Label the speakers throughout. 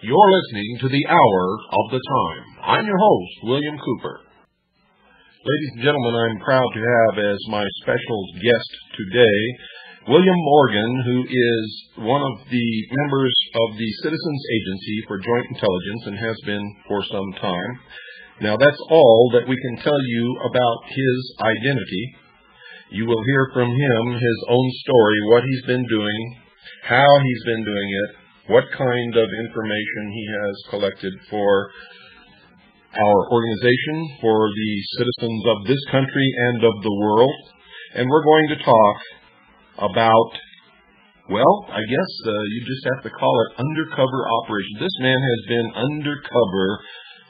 Speaker 1: You're listening to the Hour of the Time. I'm your host, William Cooper. Ladies and gentlemen, I'm proud to have as my special guest today William Morgan, who is one of the members of the Citizens Agency for Joint Intelligence and has been for some time. Now, that's all that we can tell you about his identity. You will hear from him his own story, what he's been doing, how he's been doing it, what kind of information he has collected for our organization, for the citizens of this country and of the world. And we're going to talk about, well, I guess you just have to call it undercover operation. This man has been undercover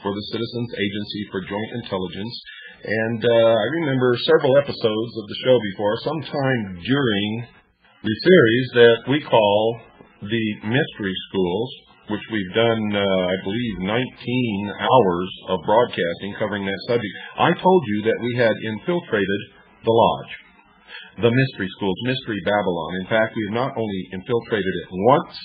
Speaker 1: for the Citizens Agency for Joint Intelligence. And I remember several episodes of the show before, sometime during the series that we call the Mystery Schools, which we've done, I believe, 19 hours of broadcasting covering that subject. I told you that we had infiltrated the lodge, the Mystery Schools, Mystery Babylon. In fact, we have not only infiltrated it once,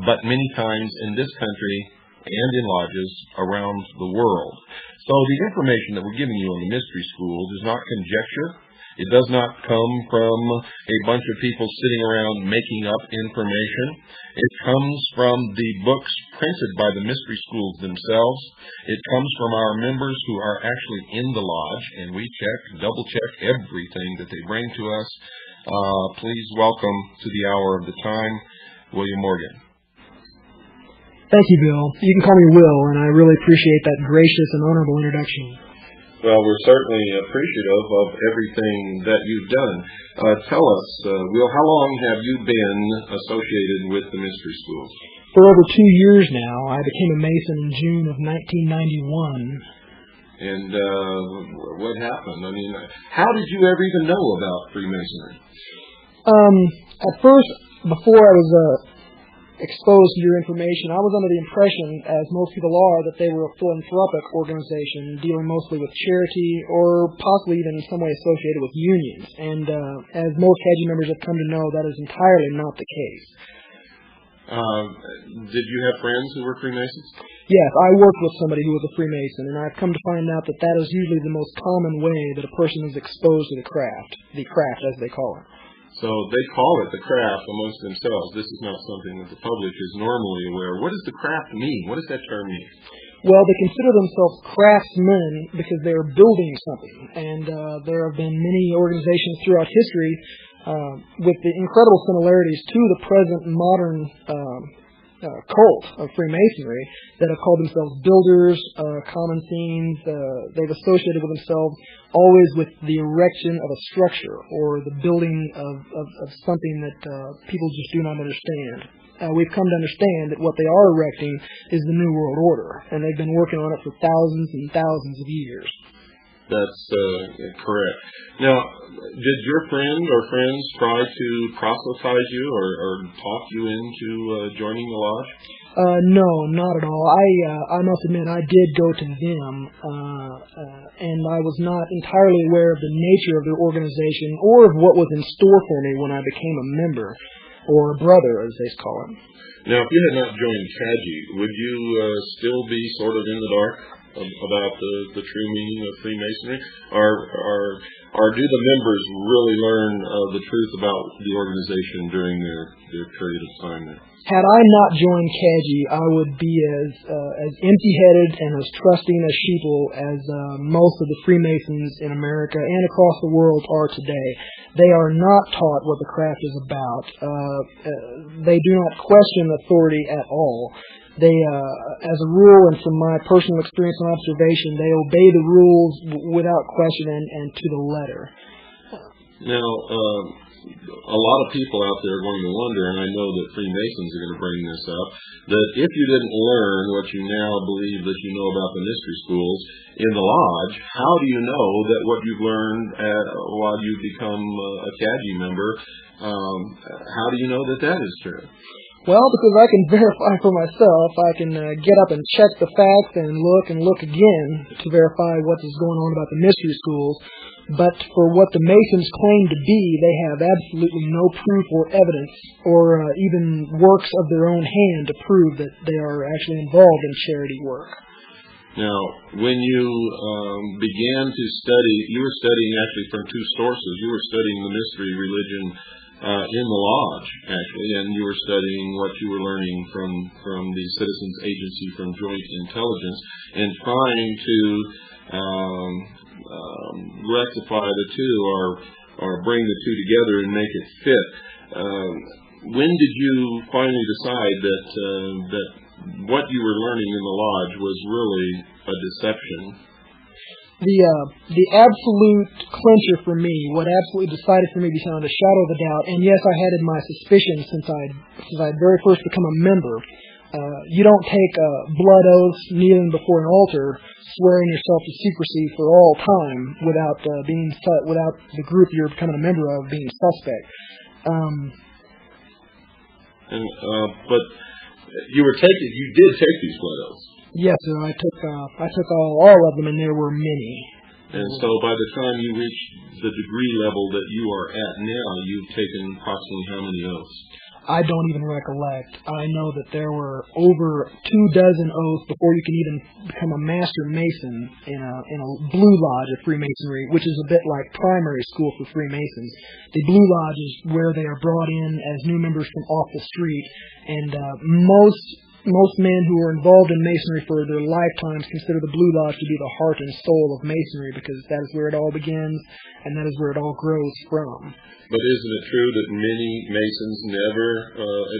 Speaker 1: but many times in this country and in lodges around the world. So the information that we're giving you on the Mystery Schools is not conjecture. It does not come from a bunch of people sitting around making up information. It comes from the books printed by the Mystery Schools themselves. It comes from our members who are actually in the lodge, and we check, double-check everything that they bring to us. Please welcome to the Hour of the Time, William Morgan.
Speaker 2: Thank you, Bill. You can call me Will, and I really appreciate that gracious and honorable introduction.
Speaker 1: Well, we're certainly appreciative of everything that you've done. Tell us, Will, how long have you been associated with the Mystery Schools?
Speaker 2: For over 2 years now. I became a Mason in June of 1991.
Speaker 1: And what happened? I mean, how did you ever even know about Freemasonry?
Speaker 2: At first, before I was exposed to your information, I was under the impression, as most people are, that they were a philanthropic organization dealing mostly with charity or possibly even in some way associated with unions. And as most KAGI members have come to know, that is entirely not the case.
Speaker 1: Did you have friends who were Freemasons?
Speaker 2: Yes, I worked with somebody who was a Freemason, and I've come to find out that that is usually the most common way that a person is exposed to the craft as they call it.
Speaker 1: So they call it the craft amongst themselves. This is not something that the public is normally aware. What does the craft mean? What does that term mean?
Speaker 2: Well, they consider themselves craftsmen because they are building something. And there have been many organizations throughout history with the incredible similarities to the present modern cult of Freemasonry that have called themselves builders, common themes. They've associated with themselves always with the erection of a structure or the building of something that people just do not understand. We've come to understand that what they are erecting is the New World Order, and they've been working on it for thousands and thousands of years.
Speaker 1: That's correct. Now, did your friend or friends try to proselytize you or talk you into joining the lodge?
Speaker 2: No, not at all. I must admit, I did go to them, and I was not entirely aware of the nature of their organization or of what was in store for me when I became a member, or a brother, as they call it.
Speaker 1: Now, if you had not joined KAGI, would you still be sort of in the dark about the true meaning of Freemasonry, or do the members really learn the truth about the organization during their period of time there?
Speaker 2: Had I not joined KAGI, I would be as empty-headed and as trusting as sheeple as most of the Freemasons in America and across the world are today. They are not taught what the craft is about. They do not question authority at all. They, as a rule, and from my personal experience and observation, they obey the rules without question and to the letter.
Speaker 1: Now, a lot of people out there are going to wonder, and I know that Freemasons are going to bring this up, that if you didn't learn what you now believe that you know about the mystery schools in the lodge, how do you know that what you've learned while you become a KAGI member, how do you know that that is true?
Speaker 2: Well, because I can verify for myself. I can get up and check the facts and look again to verify what is going on about the mystery schools. But for what the Masons claim to be, they have absolutely no proof or evidence or even works of their own hand to prove that they are actually involved in charity work.
Speaker 1: Now, when you began to study, you were studying actually from two sources. You were studying the mystery religion in the lodge, actually, and you were studying what you were learning from the Citizens Agency from Joint Intelligence and trying to rectify the two or bring the two together and make it fit. When did you finally decide that what you were learning in the lodge was really a deception?
Speaker 2: The absolute clincher for me, what absolutely decided for me beyond a shadow of a doubt, and yes, I had my suspicions since I'd very first become a member. You don't take blood oaths kneeling before an altar, swearing yourself to secrecy for all time without the group you're becoming a member of being suspect.
Speaker 1: But you did take these blood oaths.
Speaker 2: Yes, sir. I took all of them, and there were many.
Speaker 1: And so by the time you reached the degree level that you are at now, you've taken approximately how many oaths?
Speaker 2: I don't even recollect. I know that there were over 24 oaths before you can even become a master mason in a blue lodge of Freemasonry, which is a bit like primary school for Freemasons. The blue lodge is where they are brought in as new members from off the street, and most men who are involved in Masonry for their lifetimes consider the Blue Lodge to be the heart and soul of Masonry, because that is where it all begins and that is where it all grows from.
Speaker 1: But isn't it true that many Masons never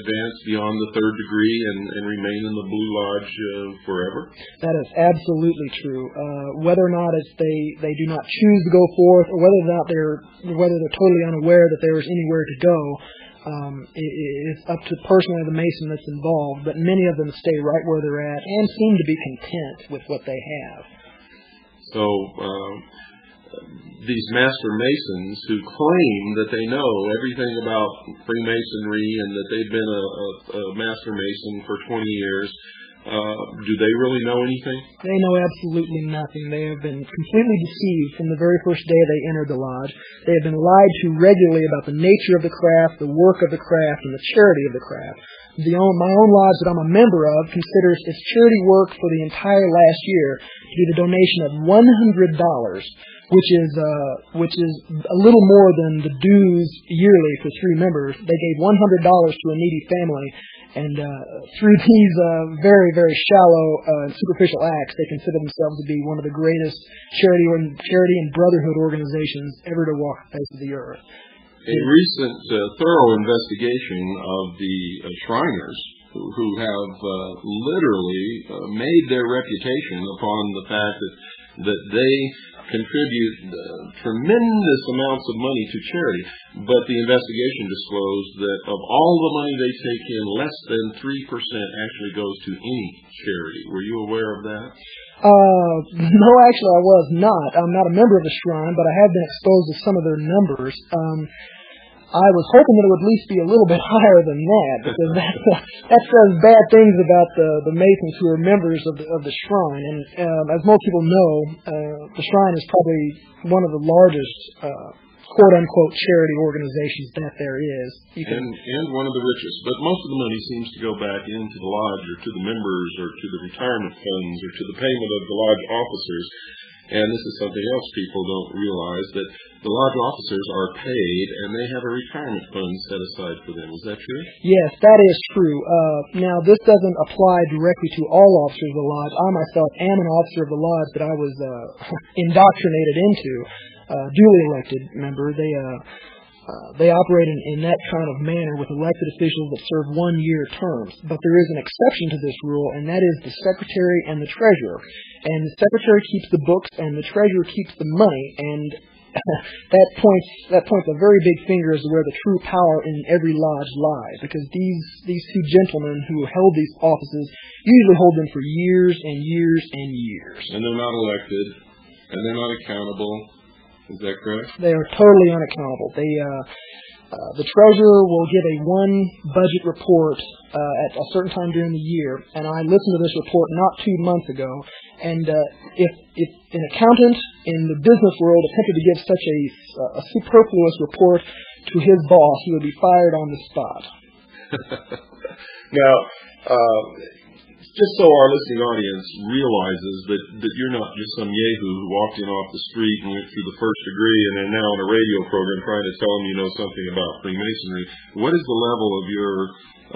Speaker 1: advance beyond the third degree and remain in the Blue Lodge forever?
Speaker 2: That is absolutely true. Whether or not they do not choose to go forth, or whether they're totally unaware that there is anywhere to go, it's up to personally the Mason that's involved, but many of them stay right where they're at and seem to be content with what they have.
Speaker 1: So these Master Masons who claim that they know everything about Freemasonry and that they've been a Master Mason for 20 years, do they really know anything?
Speaker 2: They know absolutely nothing. They have been completely deceived from the very first day they entered the lodge. They have been lied to regularly about the nature of the craft, the work of the craft, and the charity of the craft. My own lodge that I'm a member of considers its charity work for the entire last year to be the donation of $100, which is a little more than the dues yearly for 3 members. They gave $100 to a needy family, and through these very, very shallow and superficial acts, they consider themselves to be one of the greatest charity and brotherhood organizations ever to walk the face of the earth.
Speaker 1: A recent thorough investigation of the Shriners, who have literally made their reputation upon the fact that they contribute tremendous amounts of money to charity, but the investigation disclosed that of all the money they take in, less than 3% actually goes to any charity. Were you aware of that?
Speaker 2: No, actually I was not. I'm not a member of the Shrine, but I have been exposed to some of their numbers. I was hoping that it would at least be a little bit higher than that, because that says bad things about the Masons who are members of the Shrine. And as most people know, the Shrine is probably one of the largest quote-unquote charity organizations that there is.
Speaker 1: And one of the richest. But most of the money seems to go back into the lodge or to the members or to the retirement funds or to the payment of the lodge officers. And this is something else people don't realize, that the lodge officers are paid and they have a retirement fund set aside for them. Is that true?
Speaker 2: Yes, that is true. Now, this doesn't apply directly to all officers of the lodge. I myself am an officer of the lodge that I was indoctrinated into, duly elected member. They operate in that kind of manner with elected officials that serve 1-year terms. But there is an exception to this rule, and that is the secretary and the treasurer. And the secretary keeps the books, and the treasurer keeps the money. And that points a very big finger as to where the true power in every lodge lies. Because these two gentlemen who held these offices usually hold them for years and years and years.
Speaker 1: And they're not elected, and they're not accountable. Is that correct?
Speaker 2: They are totally unaccountable. The treasurer will give a one budget report at a certain time during the year, and I listened to this report not 2 months ago, and if an accountant in the business world attempted to give such a superfluous report to his boss, he would be fired on the spot.
Speaker 1: Now, just so our listening audience realizes that you're not just some yahoo who walked in off the street and went through the first degree and are now on a radio program trying to tell them you know something about Freemasonry. What is the level of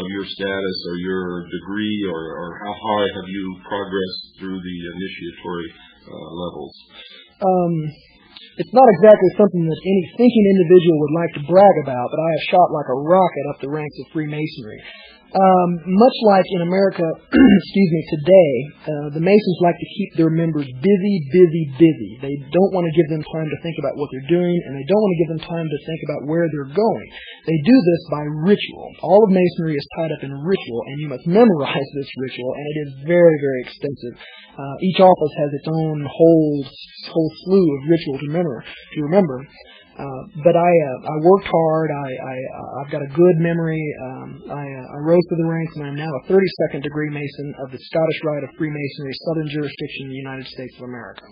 Speaker 1: your status or your degree, or how high have you progressed through the initiatory levels?
Speaker 2: It's not exactly something that any thinking individual would like to brag about, but I have shot like a rocket up the ranks of Freemasonry. Much like in America, today, the Masons like to keep their members busy. They don't want to give them time to think about what they're doing, and they don't want to give them time to think about where they're going. They do this by ritual. All of Masonry is tied up in ritual, and you must memorize this ritual, and it is very, very extensive. Each office has its own whole slew of ritual to remember. But I worked hard. I've got a good memory. I rose through the ranks, and I'm now a 32nd degree Mason of the Scottish Rite of Freemasonry, Southern Jurisdiction in the United States of America.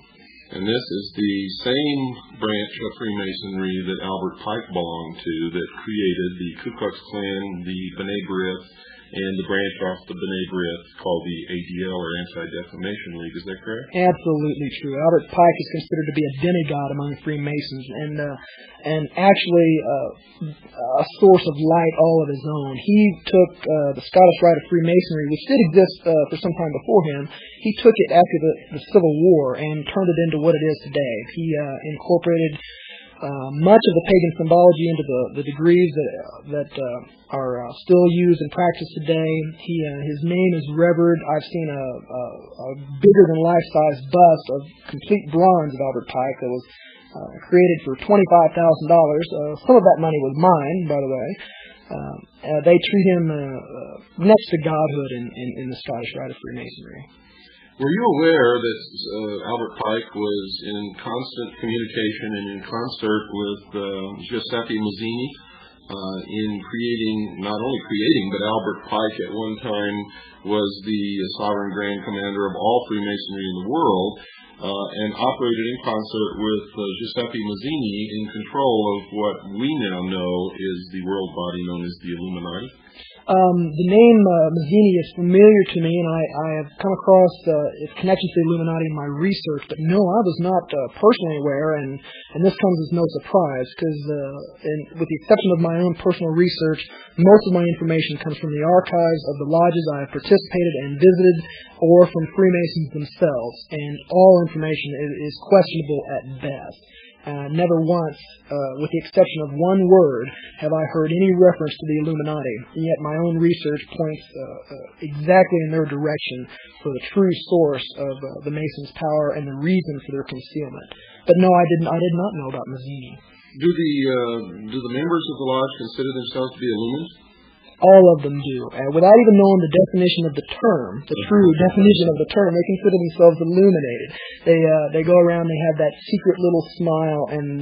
Speaker 1: And this is the same branch of Freemasonry that Albert Pike belonged to, that created the Ku Klux Klan, the B'nai B'rith, and the branch off the B'nai B'rith called the ADL, or Anti-Defamation League. Is that correct?
Speaker 2: Absolutely true. Albert Pike is considered to be a demigod among Freemasons, and actually a source of light all of his own. He took the Scottish Rite of Freemasonry, which did exist for some time before him. He took it after the Civil War and turned it into what it is today. He incorporated much of the pagan symbology into the degrees that are still used and practiced today. His name is revered. I've seen a bigger than life-size bust of complete bronze of Albert Pike that was created for $25,000. Some of that money was mine, by the way. They treat him next to godhood in the Scottish Rite of Freemasonry.
Speaker 1: Were you aware that Albert Pike was in constant communication and in concert with Giuseppe Mazzini in not only creating, but Albert Pike at one time was the sovereign grand commander of all Freemasonry in the world, and operated in concert with Giuseppe Mazzini in control of what we now know is the world body known as the Illuminati?
Speaker 2: The name Mazzini is familiar to me, and I have come across its connection to the Illuminati in my research, but no, I was not personally aware, and this comes as no surprise, because with the exception of my own personal research, most of my information comes from the archives of the lodges I have participated and visited, or from Freemasons themselves, and all information is questionable at best. Never once, with the exception of one word, have I heard any reference to the Illuminati, and yet my own research points exactly in their direction for the true source of the Masons' power and the reason for their concealment. But no, I did not know about Mazzini.
Speaker 1: Do the members of the lodge consider themselves to be illumined?
Speaker 2: All of them do. Without even knowing the definition of the term, the true definition of the term, they consider themselves illuminated. They go around, they have that secret little smile, and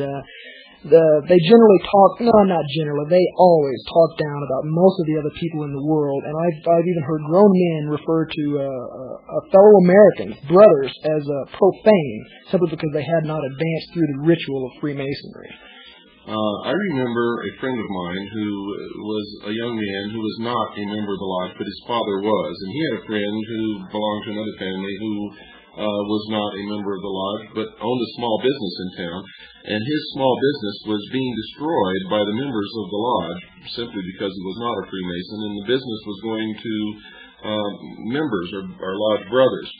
Speaker 2: they generally talk, no, not generally, they always talk down about most of the other people in the world, and I've even heard grown men refer to fellow Americans, brothers, as profane, simply because they had not advanced through the ritual of Freemasonry.
Speaker 1: I remember a friend of mine who was a young man who was not a member of the lodge, but his father was. And he had a friend who belonged to another family who was not a member of the lodge, but owned a small business in town. And his small business was being destroyed by the members of the lodge simply because he was not a Freemason, and the business was going to members or lodge brothers.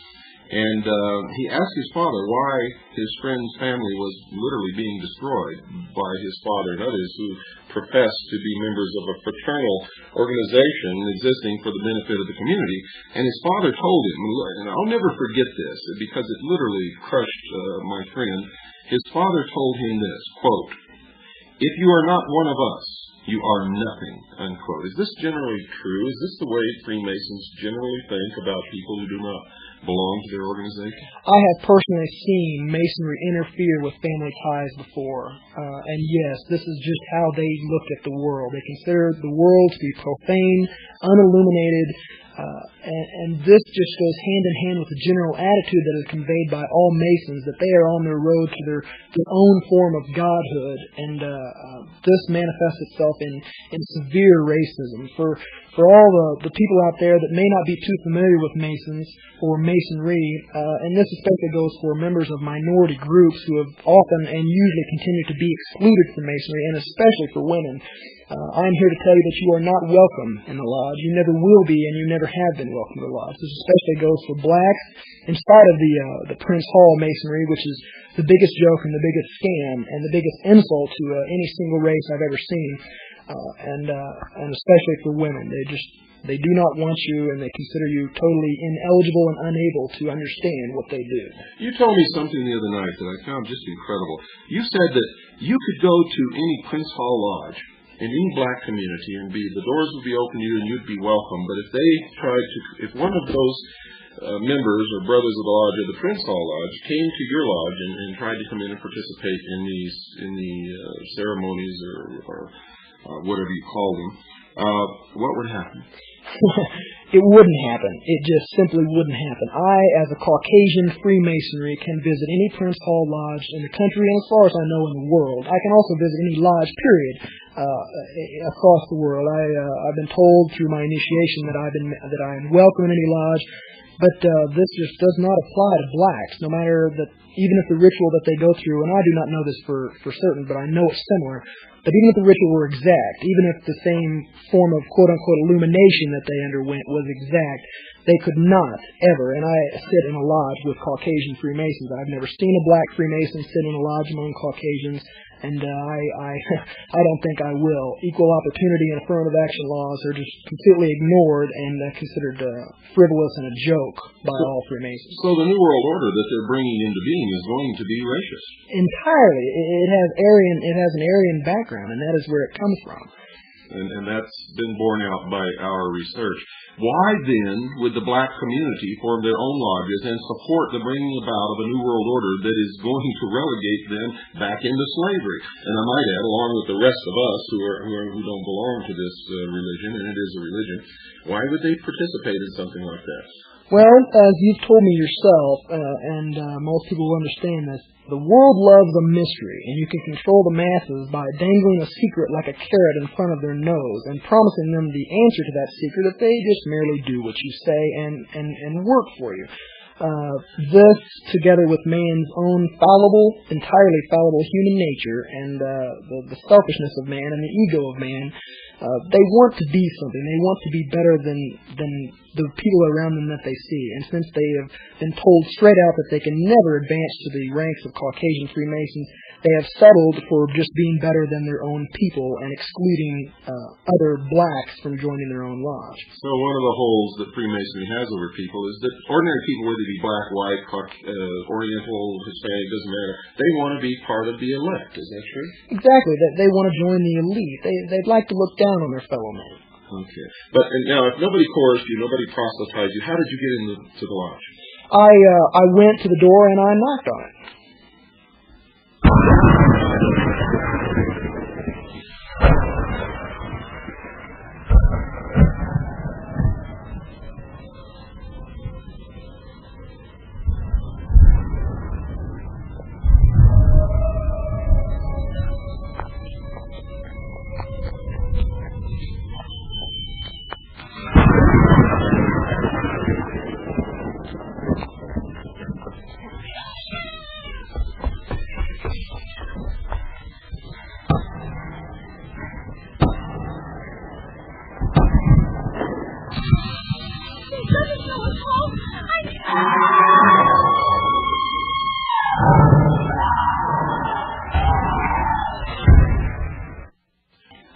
Speaker 1: And he asked his father why his friend's family was literally being destroyed by his father and others who professed to be members of a fraternal organization existing for the benefit of the community. And his father told him, and I'll never forget this because it literally crushed my friend. His father told him this, quote, "If you are not one of us, you are nothing, unquote. Is this generally true? Is this the way Freemasons generally think about people who do not belong to their organization?
Speaker 2: I have personally seen Masonry interfere with family ties before. And yes, this is just how they look at the world. They consider the world to be profane, unilluminated, and this just goes hand in hand with the general attitude that is conveyed by all Masons, that they are on their road to their own form of godhood, and this manifests itself in severe racism. For all the people out there that may not be too familiar with Masons or Masonry, and this especially goes for members of minority groups who have often and usually continue to be excluded from Masonry, and especially for women. I'm here to tell you that you are not welcome in the lodge. You never will be, and you never have been welcome in the lodge. This especially goes for blacks, in spite of the Prince Hall Masonry, which is the biggest joke and the biggest scam and the biggest insult to any single race I've ever seen, and especially for women. They do not want you, and they consider you totally ineligible and unable to understand what they do.
Speaker 1: You told me something the other night that I found just incredible. You said that you could go to any Prince Hall Lodge in any black community and the doors would be open to you and you'd be welcome. But if one of those members or brothers of the lodge or the Prince Hall Lodge came to your lodge and tried to come in and participate in the ceremonies or whatever you call them, what would happen?
Speaker 2: It wouldn't happen. It just simply wouldn't happen. I, as a Caucasian Freemasonry, can visit any Prince Hall Lodge in the country and as far as I know in the world. I can also visit any lodge, period, across the world. I've been told through my initiation that I am welcome in any lodge, but this just does not apply to blacks, no matter that, even if the ritual that they go through, and I do not know this for certain, but I know it's similar, but even if the ritual were exact, even if the same form of quote-unquote illumination that they underwent was exact, they could not ever, and I sit in a lodge with Caucasian Freemasons. I've never seen a black Freemason sit in a lodge among Caucasians, and I don't think I will. Equal opportunity and affirmative action laws are just completely ignored and considered frivolous and a joke by all Freemasons.
Speaker 1: So the New World Order that they're bringing into being is going to be racist?
Speaker 2: Entirely. It has an Aryan background, and that is where it comes from.
Speaker 1: And that's been borne out by our research. Why then would the black community form their own lodges and support the bringing about of a New World Order that is going to relegate them back into slavery? And I might add, along with the rest of us who don't belong to this religion, and it is a religion, why would they participate in something like that?
Speaker 2: Well, as you've told me yourself, and most people will understand this, the world loves a mystery, and you can control the masses by dangling a secret like a carrot in front of their nose and promising them the answer to that secret if they just merely do what you say and work for you. This, together with man's own entirely fallible human nature and the selfishness of man and the ego of man, they want to be something. They want to be better than the people around them that they see. And since they have been told straight out that they can never advance to the ranks of Caucasian Freemasons, they have settled for just being better than their own people and excluding other blacks from joining their own lodge.
Speaker 1: So one of the holes that Freemasonry has over people is that ordinary people, whether they be black, white, Oriental, Hispanic, doesn't matter, they want to be part of the elect. Is that true?
Speaker 2: Exactly. They want to join the elite. They'd like to look down on their fellow men.
Speaker 1: Okay. But now, if nobody coerced you, nobody proselytized you, how did you get into the lodge?
Speaker 2: I went to the door and I knocked on it.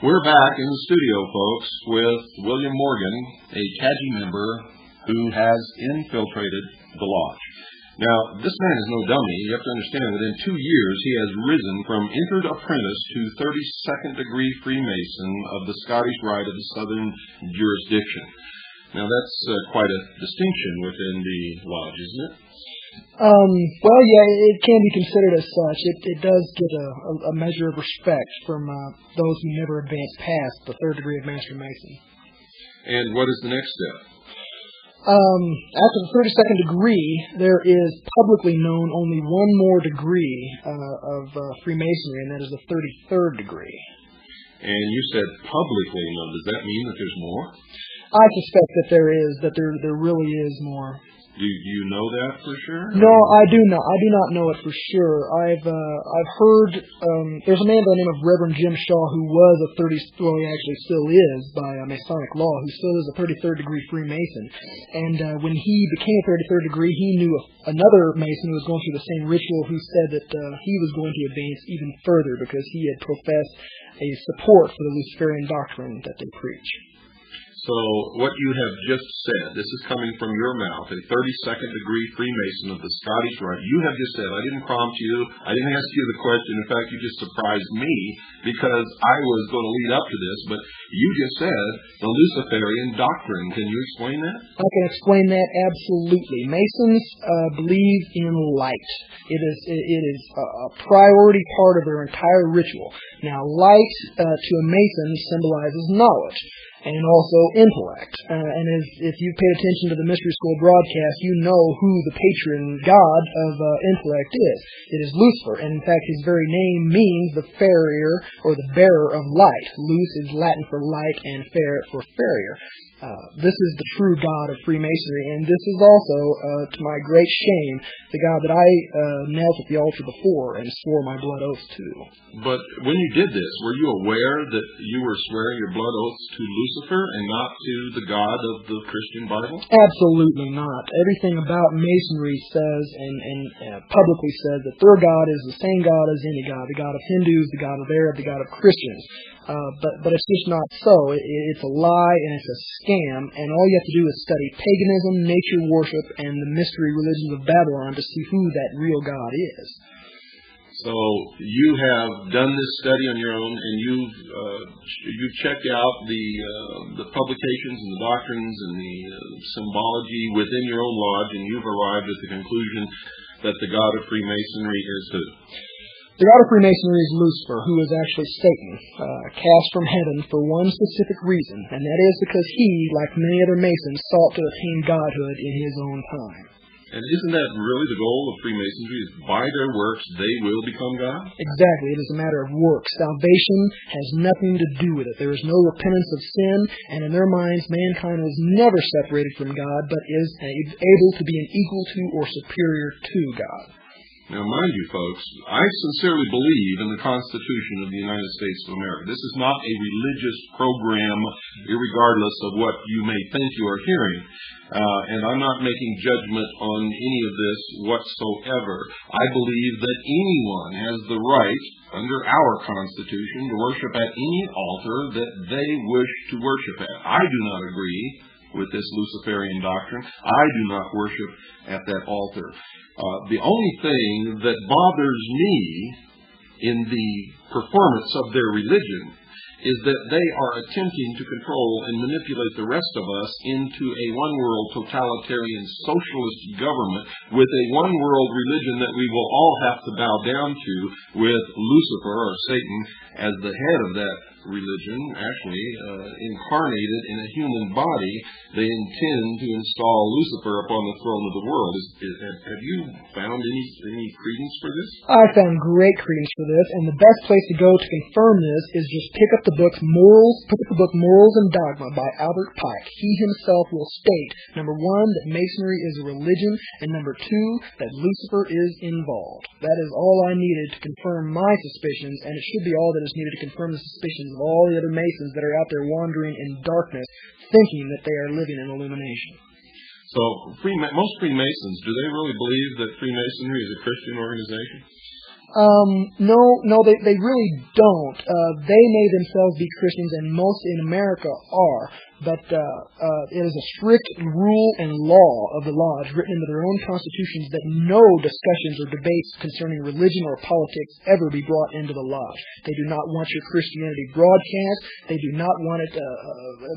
Speaker 1: We're back in the studio, folks, with William Morgan, a CAGI member who has infiltrated the lodge. Now, this man is no dummy. You have to understand that in 2 years he has risen from entered apprentice to 32nd degree Freemason of the Scottish Rite of the Southern jurisdiction. Now, that's quite a distinction within the lodge, isn't it?
Speaker 2: Well, yeah, it can be considered as such. It does get a measure of respect from those who never advance past the 3rd degree of Master Mason.
Speaker 1: And what is the next step?
Speaker 2: After the 32nd degree, there is publicly known only one more degree of Freemasonry, and that is the 33rd degree.
Speaker 1: And you said publicly known. Does that mean that there's more?
Speaker 2: I suspect that there is, that there really is more.
Speaker 1: Do you know that for sure?
Speaker 2: No, I do not. I do not know it for sure. I've heard there's a man by the name of Reverend Jim Shaw who was a he actually still is by Masonic law, who still is a 33rd degree Freemason. And when he became a 33rd degree, he knew another Mason who was going through the same ritual who said that he was going to advance even further because he had professed a support for the Luciferian doctrine that they preach.
Speaker 1: So what you have just said, this is coming from your mouth, a 32nd degree Freemason of the Scottish Rite. You have just said, I didn't prompt you, I didn't ask you the question. In fact, you just surprised me because I was going to lead up to this, but you just said the Luciferian doctrine. Can you explain that?
Speaker 2: I can explain that absolutely. Masons believe in light. It is a priority part of their entire ritual. Now, light to a Mason symbolizes knowledge and also intellect. And if you've paid attention to the Mystery School broadcast, you know who the patron god of intellect is. It is Lucifer, and in fact his very name means the farrier or the bearer of light. Luc is Latin for light and fer for farrier. This is the true God of Freemasonry, and this is also, to my great shame, the God that I knelt at the altar before and swore my blood oath to.
Speaker 1: But when you did this, were you aware that you were swearing your blood oaths to Lucifer and not to the God of the Christian Bible?
Speaker 2: Absolutely not. Everything about Masonry says and publicly says that their God is the same God as any God, the God of Hindus, the God of Arab, the God of Christians. But it's just not so. It's a lie and it's a scam, and all you have to do is study paganism, nature worship, and the mystery religions of Babylon to see who that real God is.
Speaker 1: So you have done this study on your own, and you've checked out the publications and the doctrines and the symbology within your own lodge, and you've arrived at the conclusion that the God of Freemasonry is who?
Speaker 2: The God of Freemasonry is Lucifer, who is actually Satan, cast from heaven for one specific reason, and that is because he, like many other Masons, sought to attain godhood in his own time.
Speaker 1: And isn't that really the goal of Freemasonry, is by their works they will become God?
Speaker 2: Exactly. It is a matter of works. Salvation has nothing to do with it. There is no repentance of sin, and in their minds, mankind was never separated from God, but is able to be an equal to or superior to God.
Speaker 1: Now, mind you, folks, I sincerely believe in the Constitution of the United States of America. This is not a religious program, irregardless of what you may think you are hearing. And I'm not making judgment on any of this whatsoever. I believe that anyone has the right, under our Constitution, to worship at any altar that they wish to worship at. I do not agree with this Luciferian doctrine. I do not worship at that altar. The only thing that bothers me in the performance of their religion is that they are attempting to control and manipulate the rest of us into a one-world totalitarian socialist government with a one-world religion that we will all have to bow down to, with Lucifer, or Satan, as the head of that religion, actually incarnated in a human body. They intend to install Lucifer upon the throne of the world. Have you found any credence for this?
Speaker 2: I found great credence for this, and the best place to go to confirm this is just pick up the book Morals and Dogma by Albert Pike. He himself will state, number one, that Masonry is a religion, and number two, that Lucifer is involved. That is all I needed to confirm my suspicions, and it should be all that is needed to confirm the suspicions of all the other Masons that are out there wandering in darkness, thinking that they are living in illumination.
Speaker 1: So, most Freemasons, do they really believe that Freemasonry is a Christian organization?
Speaker 2: No, they really don't. They may themselves be Christians, and most in America are. but it is a strict rule and law of the lodge written into their own constitutions that no discussions or debates concerning religion or politics ever be brought into the lodge. They do not want your Christianity broadcast. They do not want it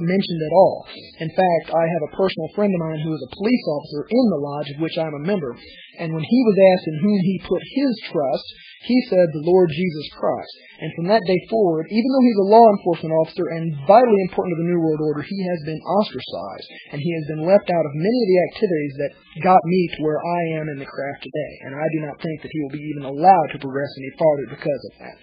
Speaker 2: mentioned at all. In fact, I have a personal friend of mine who is a police officer in the lodge of which I'm a member, and when he was asked in whom he put his trust, he said the Lord Jesus Christ. And from that day forward, even though he's a law enforcement officer and vitally important to the New World Order, he has been ostracized, and he has been left out of many of the activities that got me to where I am in the craft today. And I do not think that he will be even allowed to progress any farther because of that.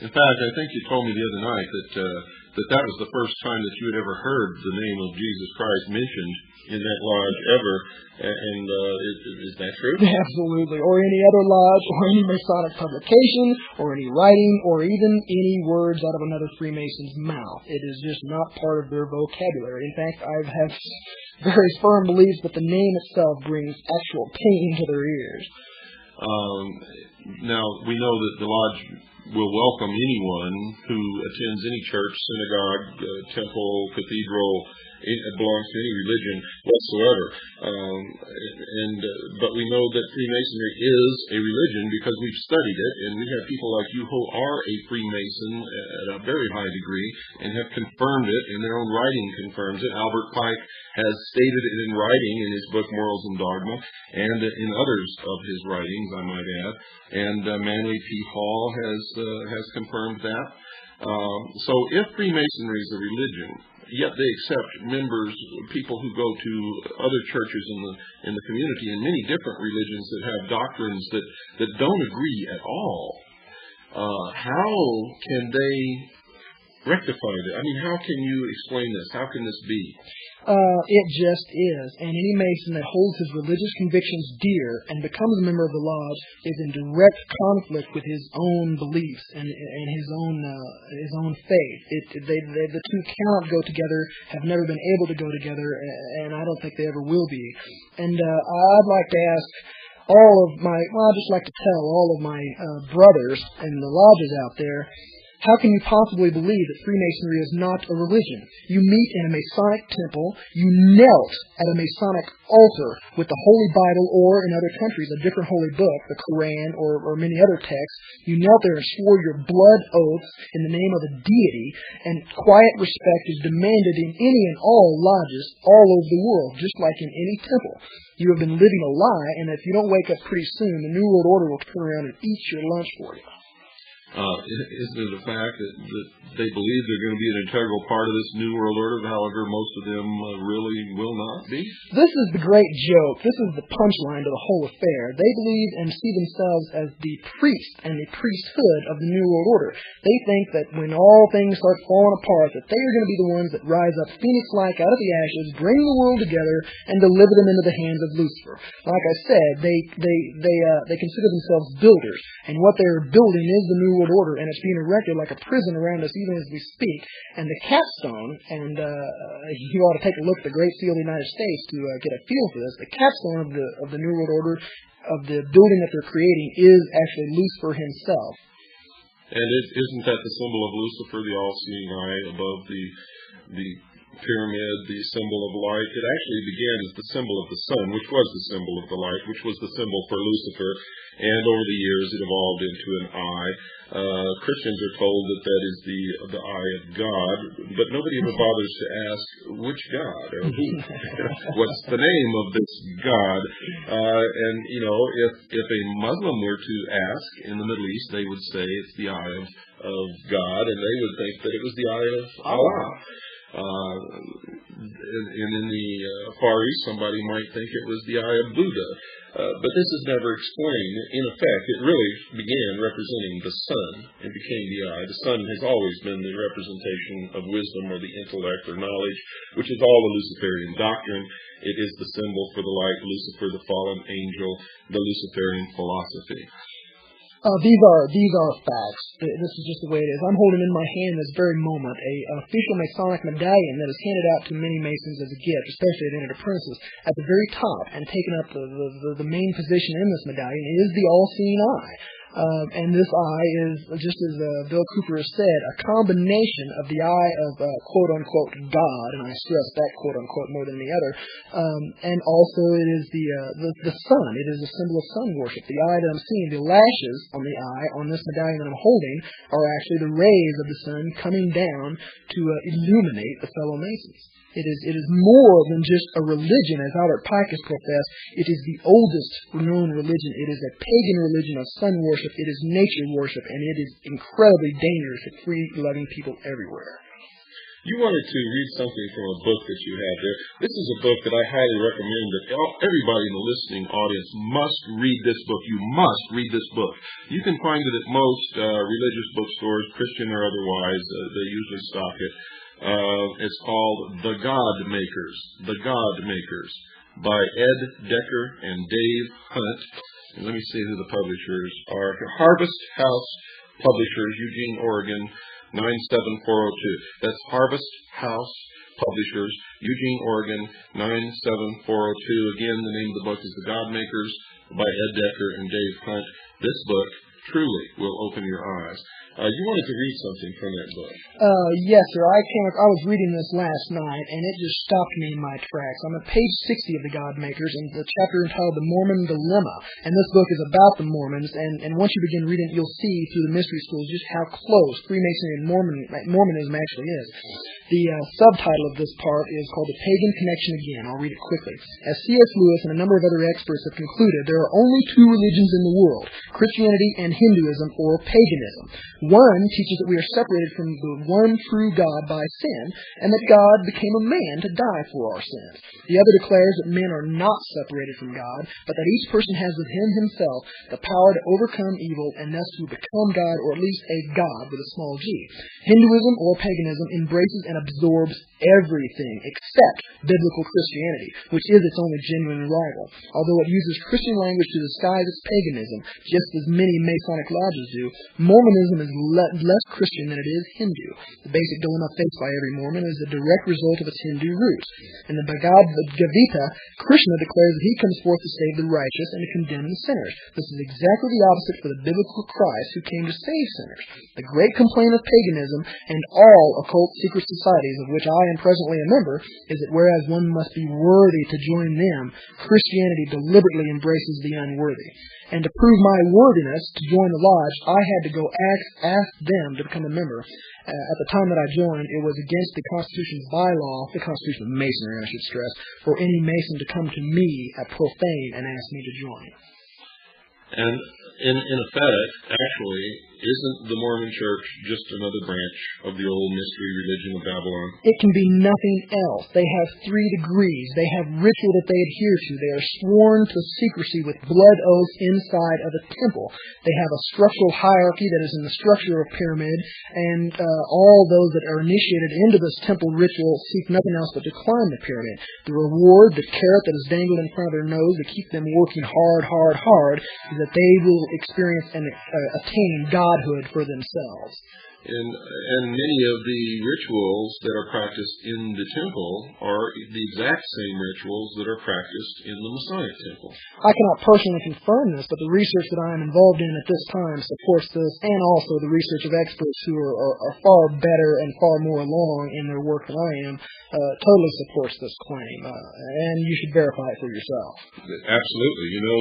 Speaker 1: In fact, I think you told me the other night that was the first time that you had ever heard the name of Jesus Christ mentioned in that lodge ever. And is that true?
Speaker 2: Absolutely. Or any other lodge, or any Masonic publication, or any writing, or even any words out of another Freemason's mouth. It is just not part of their vocabulary. In fact, I have very firm beliefs that the name itself brings actual pain to their ears.
Speaker 1: Now, we know that the lodge will welcome anyone who attends any church, synagogue, temple, cathedral, belongs to any religion whatsoever. But we know that Freemasonry is a religion because we've studied it, and we have people like you who are a Freemason at a very high degree and have confirmed it, and their own writing confirms it. Albert Pike has stated it in writing in his book Morals and Dogma, and in others of his writings, I might add. And Manly P. Hall has confirmed that. So if Freemasonry is a religion, yet they accept members, people who go to other churches in the community, and many different religions that have doctrines that don't agree at all. How can they rectify that? I mean, how can you explain this? How can this be?
Speaker 2: It just is. And any Mason that holds his religious convictions dear and becomes a member of the lodge is in direct conflict with his own beliefs and his own faith. The two cannot go together, have never been able to go together, and I don't think they ever will be. And I'd like to ask I'd just like to tell all of my brothers in the lodges out there, how can you possibly believe that Freemasonry is not a religion? You meet in a Masonic temple, you knelt at a Masonic altar with the Holy Bible, or in other countries, a different holy book, the Quran, or many other texts. You knelt there and swore your blood oaths in the name of a deity, and quiet respect is demanded in any and all lodges all over the world, just like in any temple. You have been living a lie, and if you don't wake up pretty soon, the New World Order will turn around and eat your lunch for you.
Speaker 1: Isn't it a fact that they believe they're going to be an integral part of this New World Order, however most of them really will not be?
Speaker 2: This is the great joke. This is the punchline to the whole affair. They believe and see themselves as the priest and the priesthood of the New World Order. They think that when all things start falling apart, that they are going to be the ones that rise up phoenix-like out of the ashes, bring the world together, and deliver them into the hands of Lucifer. Like I said, they consider themselves builders, and what they're building is the New World Order, and it's being erected like a prison around us even as we speak. And the capstone, and you ought to take a look at the Great Seal of the United States to get a feel for this, the capstone of the New World Order, of the building that they're creating, is actually Lucifer himself.
Speaker 1: And isn't that the symbol of Lucifer, the all-seeing eye above the pyramid, the symbol of light? It actually began as the symbol of the sun, which was the symbol of the light, which was the symbol for Lucifer, and over the years it evolved into an eye. Christians are told that is the eye of God, but nobody ever bothers to ask which God or who. What's the name of this God? And if a Muslim were to ask in the Middle East, they would say it's the eye of God, and they would think that it was the eye of Allah. And in the Far East, somebody might think it was the eye of Buddha. But this is never explained. In effect, it really began representing the sun and became the eye. The sun has always been the representation of wisdom or the intellect or knowledge, which is all the Luciferian doctrine. It is the symbol for the light, Lucifer, the fallen angel, the Luciferian philosophy.
Speaker 2: These are facts. This is just the way it is. I'm holding in my hand this very moment an official Masonic medallion that is handed out to many Masons as a gift, especially at entered apprentices. At the very top, and taking up the main position in this medallion, is the all-seeing eye. And this I is, just as Bill Cooper has said, a combination of the I of quote-unquote God, and I stress that quote-unquote more than the other, and also it is the sun. It is a symbol of sun worship. The eye that I'm seeing, the lashes on the eye, on this medallion that I'm holding, are actually the rays of the sun coming down to illuminate the fellow Masons. It is more than just a religion, as Albert Pike has professed. It is the oldest known religion. It is a pagan religion of sun worship. It is nature worship, and it is incredibly dangerous to free-loving people everywhere.
Speaker 1: You wanted to read something from a book that you have there. This is a book that I highly recommend that everybody in the listening audience must read this book. You must read this book. You can find it at most religious bookstores, Christian or otherwise. They usually stock it. It's called The God Makers. The God Makers by Ed Decker and Dave Hunt. And let me see who the publishers are. Harvest House Publishers, Eugene, Oregon, 97402. That's Harvest House Publishers, Eugene, Oregon, 97402. Again, the name of the book is The God Makers by Ed Decker and Dave Hunt. This book truly will open your eyes. You wanted to read something from that book.
Speaker 2: Yes, sir. I was reading this last night, and it just stopped me in my tracks. I'm at page 60 of The God Makers, and the chapter entitled The Mormon Dilemma. And this book is about the Mormons, and once you begin reading it, you'll see through the mystery schools just how close Freemasonry and Mormonism actually is. The subtitle of this part is called The Pagan Connection Again. I'll read it quickly. As C.S. Lewis and a number of other experts have concluded, there are only two religions in the world, Christianity and Hinduism, or paganism. One teaches that we are separated from the one true God by sin, and that God became a man to die for our sins. The other declares that men are not separated from God, but that each person has within himself the power to overcome evil and thus to become God, or at least a God with a small g. Hinduism, or paganism, embraces and absorbs everything except biblical Christianity, which is its only genuine rival. Although it uses Christian language to disguise its paganism, just as many Masonic lodges do, Mormonism is less Christian than it is Hindu. The basic dilemma faced by every Mormon is a direct result of its Hindu roots. In the Bhagavad Gita, Krishna declares that he comes forth to save the righteous and to condemn the sinners. This is exactly the opposite for the biblical Christ who came to save sinners. The great complaint of paganism and all occult secret societies, of which I am presently a member, is that whereas one must be worthy to join them, Christianity deliberately embraces the unworthy. And to prove my worthiness to join the lodge, I had to go ask them to become a member. At the time that I joined, it was against the Constitution's bylaw, the Constitution of Masonry, I should stress, for any Mason to come to me at profane and ask me to join.
Speaker 1: And in effect, actually, isn't the Mormon Church just another branch of the old mystery religion of Babylon?
Speaker 2: It can be nothing else. They have 3 degrees. They have ritual that they adhere to. They are sworn to secrecy with blood oaths inside of a temple. They have a structural hierarchy that is in the structure of a pyramid, and all those that are initiated into this temple ritual seek nothing else but to climb the pyramid. The reward, the carrot that is dangled in front of their nose to keep them working hard, is that they will experience and attain godhood for themselves.
Speaker 1: And many of the rituals that are practiced in the temple are the exact same rituals that are practiced in the Masonic temple.
Speaker 2: I cannot personally confirm this, but the research that I am involved in at this time supports this, and also the research of experts who are far better and far more along in their work than I am totally supports this claim, and you should verify it for yourself.
Speaker 1: Absolutely. You know,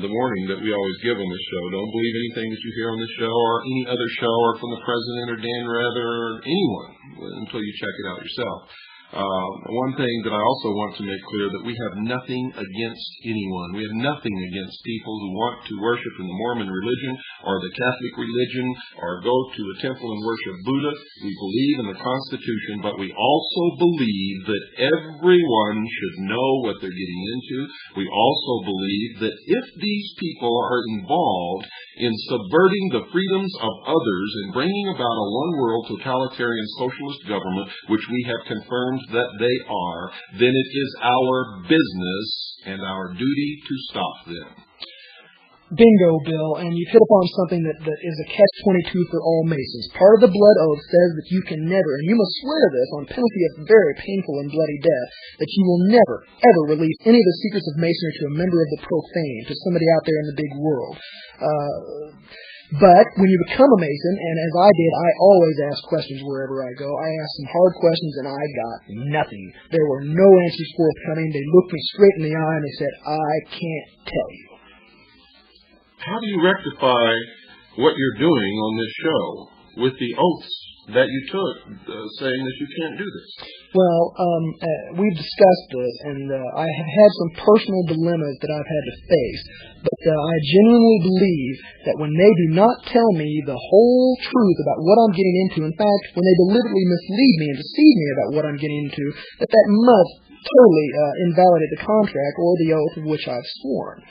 Speaker 1: the warning that we always give on this show, don't believe anything that you hear on this show or any other show or from the President or Dan Rather or anyone until you check it out yourself. One thing that I also want to make clear that we have nothing against anyone. We have nothing against people who want to worship in the Mormon religion or the Catholic religion or go to a temple and worship Buddha. We believe in the Constitution, but we also believe that everyone should know what they're getting into. We also believe that if these people are involved in subverting the freedoms of others and bringing about a one-world totalitarian socialist government, which we have confirmed that they are, then it is our business and our duty to stop them.
Speaker 2: Bingo, Bill, and you've hit upon something that is a catch-22 for all Masons. Part of the blood oath says that you can never, and you must swear this on penalty of very painful and bloody death, that you will never, ever release any of the secrets of Masonry to a member of the profane, to somebody out there in the big world. But when you become a Mason, and as I did, I always ask questions wherever I go. I asked some hard questions, and I got nothing. There were no answers forthcoming. They looked me straight in the eye, and they said, I can't tell you.
Speaker 1: How do you rectify what you're doing on this show with the oaths that you took saying that you can't do this?
Speaker 2: Well, we've discussed this, and I have had some personal dilemmas that I've had to face. But I genuinely believe that when they do not tell me the whole truth about what I'm getting into, in fact, when they deliberately mislead me and deceive me about what I'm getting into, that must totally invalidate the contract or the oath of which I've sworn.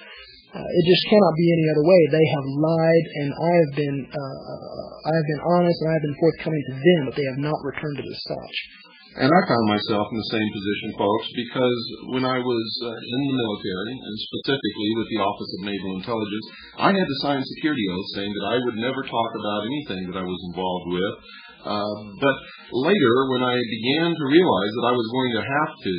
Speaker 2: It just cannot be any other way. They have lied, and I have been honest, and I have been forthcoming to them, but they have not returned it as such.
Speaker 1: And I found myself in the same position, folks, because when I was in the military, and specifically with the Office of Naval Intelligence, I had to sign security oaths saying that I would never talk about anything that I was involved with. But later, when I began to realize that I was going to have to,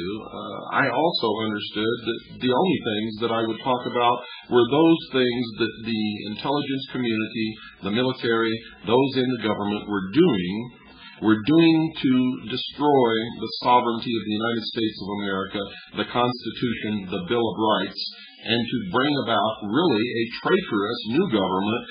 Speaker 1: I also understood that the only things that I would talk about were those things that the intelligence community, the military, those in the government were doing to destroy the sovereignty of the United States of America, the Constitution, the Bill of Rights, and to bring about really a traitorous new government,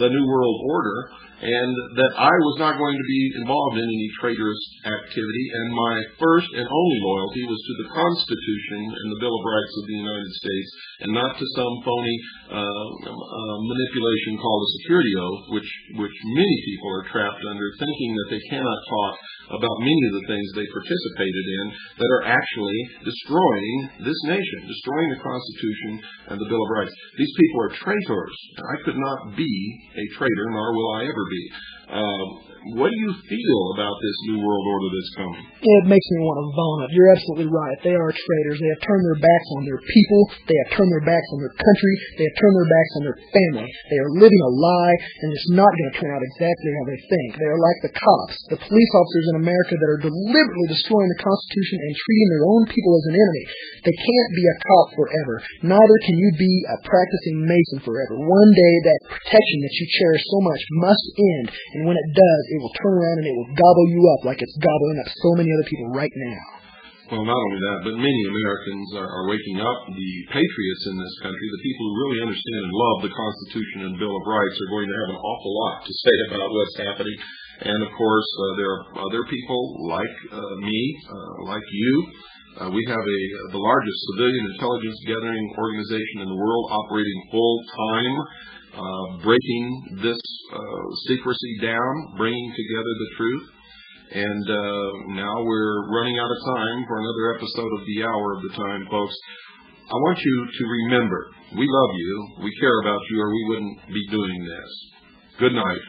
Speaker 1: the New World Order, and that I was not going to be involved in any traitorous activity, and my first and only loyalty was to the Constitution and the Bill of Rights of the United States, and not to some phony manipulation called a security oath, which many people are trapped under, thinking that they cannot talk about many of the things they participated in that are actually destroying this nation, destroying the Constitution and the Bill of Rights. These people are traitors, and I could not be a traitor, nor will I ever be. What do you feel about this New World Order that's coming?
Speaker 2: It makes me want to vomit. You're absolutely right. They are traitors. They have turned their backs on their people. They have turned their backs on their country. They have turned their backs on their family. They are living a lie, and it's not going to turn out exactly how they think. They are like the cops, the police officers in America that are deliberately destroying the Constitution and treating their own people as an enemy. They can't be a cop forever. Neither can you be a practicing Mason forever. One day, that protection that you cherish so much must end, and when it does, it will turn around and it will gobble you up like it's gobbling up so many other people right now.
Speaker 1: Well, not only that, but many Americans are waking up. The patriots in this country, the people who really understand and love the Constitution and Bill of Rights, are going to have an awful lot to say about what's happening. And, of course, there are other people like me, like you. We have the largest civilian intelligence gathering organization in the world operating full-time, breaking this secrecy down, bringing together the truth. And now we're running out of time for another episode of The Hour of the Time, folks. I want you to remember, we love you, we care about you, or we wouldn't be doing this. Good night.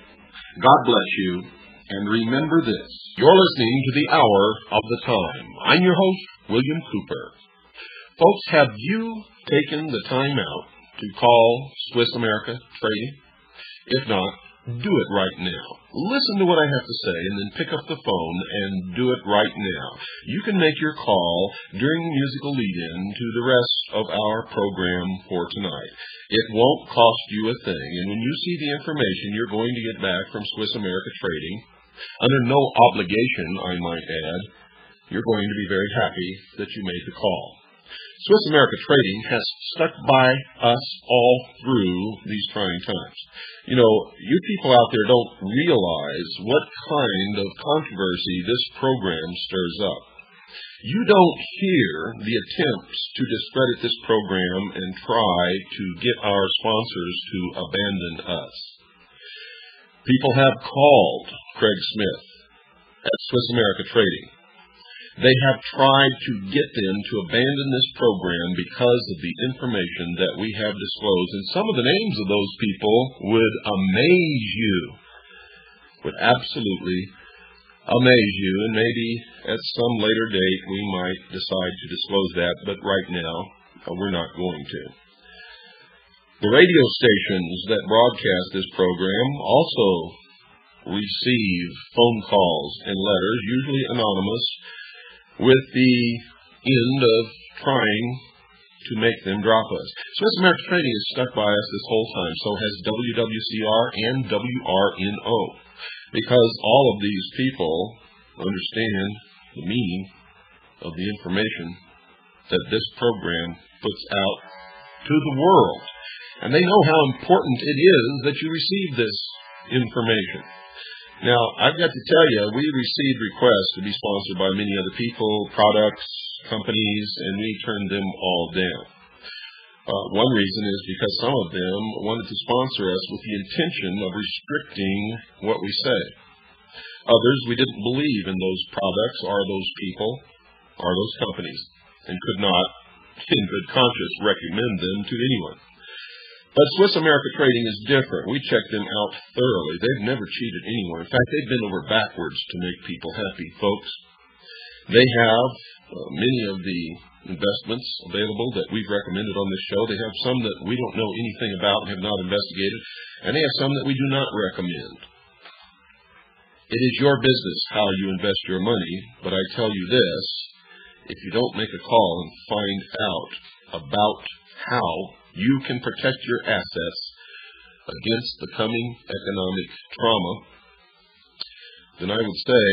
Speaker 1: God bless you. And remember this. You're listening to The Hour of the Time. I'm your host, William Cooper. Folks, have you taken the time out to call Swiss America Trading? If not, do it right now. Listen to what I have to say and then pick up the phone and do it right now. You can make your call during the musical lead-in to the rest of our program for tonight. It won't cost you a thing, and when you see the information you're going to get back from Swiss America Trading, under no obligation, I might add, you're going to be very happy that you made the call. Swiss America Trading has stuck by us all through these trying times. You know, you people out there don't realize what kind of controversy this program stirs up. You don't hear the attempts to discredit this program and try to get our sponsors to abandon us. People have called Craig Smith at Swiss America Trading. They have tried to get them to abandon this program because of the information that we have disclosed. And some of the names of those people would amaze you, would absolutely amaze you. And maybe at some later date we might decide to disclose that, but right now we're not going to. The radio stations that broadcast this program also receive phone calls and letters, usually anonymous, with the end of trying to make them drop us. Swiss American Trading has stuck by us this whole time, so has WWCR and WRNO, because all of these people understand the meaning of the information that this program puts out to the world. And they know how important it is that you receive this information. Now, I've got to tell you, we received requests to be sponsored by many other people, products, companies, and we turned them all down. One reason is because some of them wanted to sponsor us with the intention of restricting what we say. Others, we didn't believe in those products or those people or those companies and could not, in good conscience, recommend them to anyone. But Swiss America Trading is different. We check them out thoroughly. They've never cheated anyone. In fact, they've been over backwards to make people happy, folks. They have many of the investments available that we've recommended on this show. They have some that we don't know anything about and have not investigated, and they have some that we do not recommend. It is your business how you invest your money, but I tell you this, if you don't make a call and find out about how you can protect your assets against the coming economic trauma, then I would say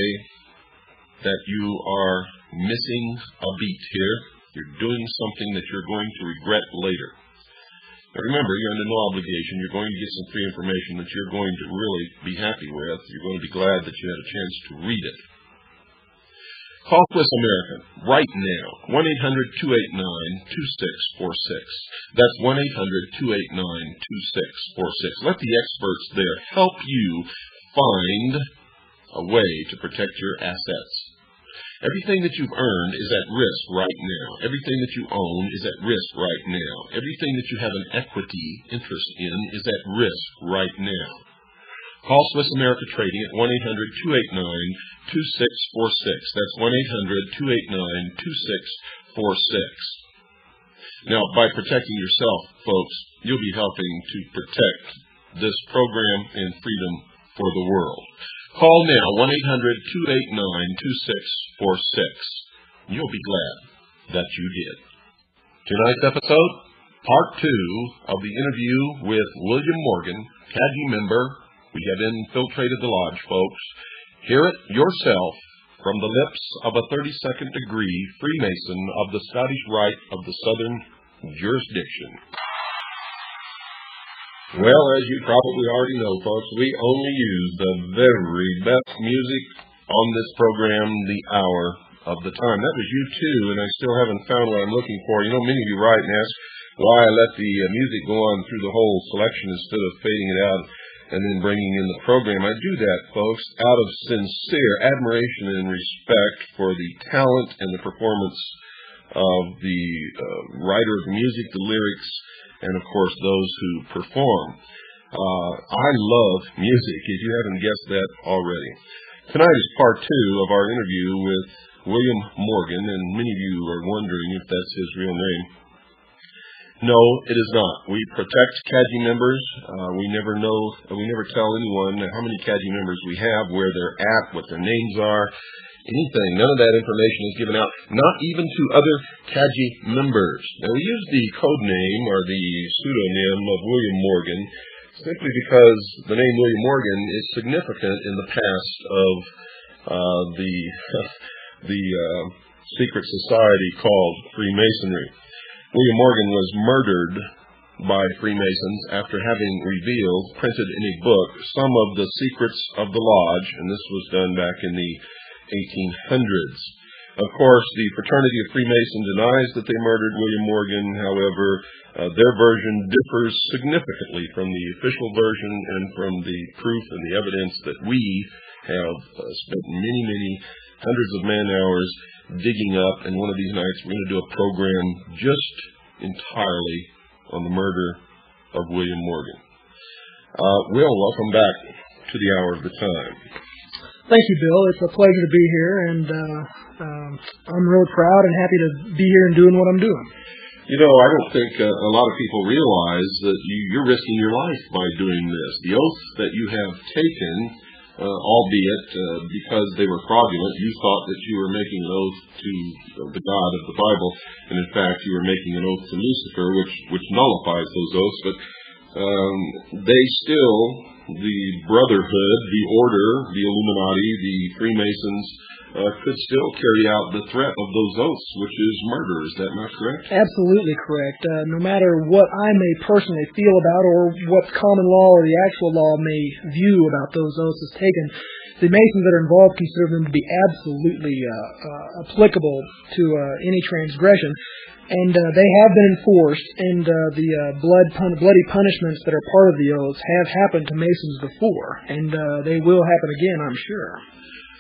Speaker 1: that you are missing a beat here. You're doing something that you're going to regret later. Now remember, you're under no obligation. You're going to get some free information that you're going to really be happy with. You're going to be glad that you had a chance to read it. Call Swiss American right now, 1-800-289-2646. That's 1-800-289-2646. Let the experts there help you find a way to protect your assets. Everything that you've earned is at risk right now. Everything that you own is at risk right now. Everything that you have an equity interest in is at risk right now. Call Swiss America Trading at 1-800-289-2646. That's 1-800-289-2646. Now, by protecting yourself, folks, you'll be helping to protect this program and freedom for the world. Call now, 1-800-289-2646. You'll be glad that you did. Tonight's episode, part 2 of the interview with William Morgan, CAGI member. We have infiltrated the lodge, folks. Hear it yourself from the lips of a 32nd degree Freemason of the Scottish Rite of the Southern Jurisdiction. Well, as you probably already know, folks, we only use the very best music on this program the hour of the time. That was you too, and I still haven't found what I'm looking for. You know, many of you write and ask why I let the music go on through the whole selection instead of fading it out and then bringing in the program. I do that, folks, out of sincere admiration and respect for the talent and the performance of the writer of the music, the lyrics, and of course those who perform. I love music, if you haven't guessed that already. Tonight is part 2 of our interview with William Morgan, and many of you are wondering if that's his real name. No, it is not. We protect CAGI members. We never tell anyone how many CAGI members we have, where they're at, what their names are, anything. None of that information is given out, not even to other CAGI members. Now, we use the code name or the pseudonym of William Morgan simply because the name William Morgan is significant in the past of the secret society called Freemasonry. William Morgan was murdered by Freemasons after having printed in a book, some of the secrets of the lodge, and this was done back in the 1800s. Of course, the fraternity of Freemasons denies that they murdered William Morgan. However, their version differs significantly from the official version and from the proof and the evidence that we have spent many, many hundreds of man-hours digging up, and one of these nights we're going to do a program just entirely on the murder of William Morgan. Will, welcome back to the hour of the time.
Speaker 2: Thank you, Bill. It's a pleasure to be here, and I'm really proud and happy to be here and doing what I'm doing.
Speaker 1: You know, I don't think a lot of people realize that you're risking your life by doing this. The oath that you have taken, albeit because they were fraudulent, you thought that you were making an oath to the God of the Bible, and in fact you were making an oath to Lucifer, which nullifies those oaths. But they still, the Brotherhood, the Order, the Illuminati, the Freemasons, could still carry out the threat of those oaths, which is murder. Is that not correct?
Speaker 2: Absolutely correct. No matter what I may personally feel about or what common law or the actual law may view about those oaths as taken, the Masons that are involved consider them to be absolutely applicable to any transgression. And they have been enforced, and the bloody punishments that are part of the oaths have happened to Masons before, and they will happen again, I'm sure.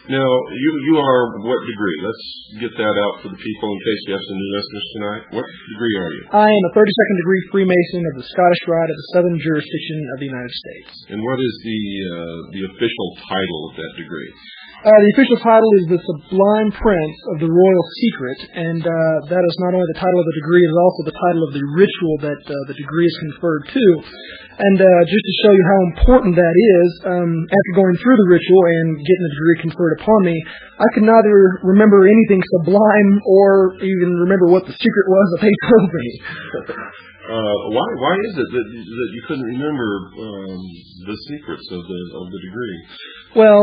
Speaker 1: Now, you are what degree? Let's get that out for the people in case you have some new listeners tonight. What degree are you?
Speaker 2: I am a 32nd degree Freemason of the Scottish Rite of the Southern Jurisdiction of the United States.
Speaker 1: And what is the official title of that degree?
Speaker 2: The official title is the Sublime Prince of the Royal Secret, and that is not only the title of the degree, it is also the title of the ritual that the degree is conferred to. And just to show you how important that is, after going through the ritual and getting the degree conferred upon me, I could neither remember anything sublime or even remember what the secret was that they told me.
Speaker 1: Why is it that you couldn't remember the secrets of the degree?
Speaker 2: Well,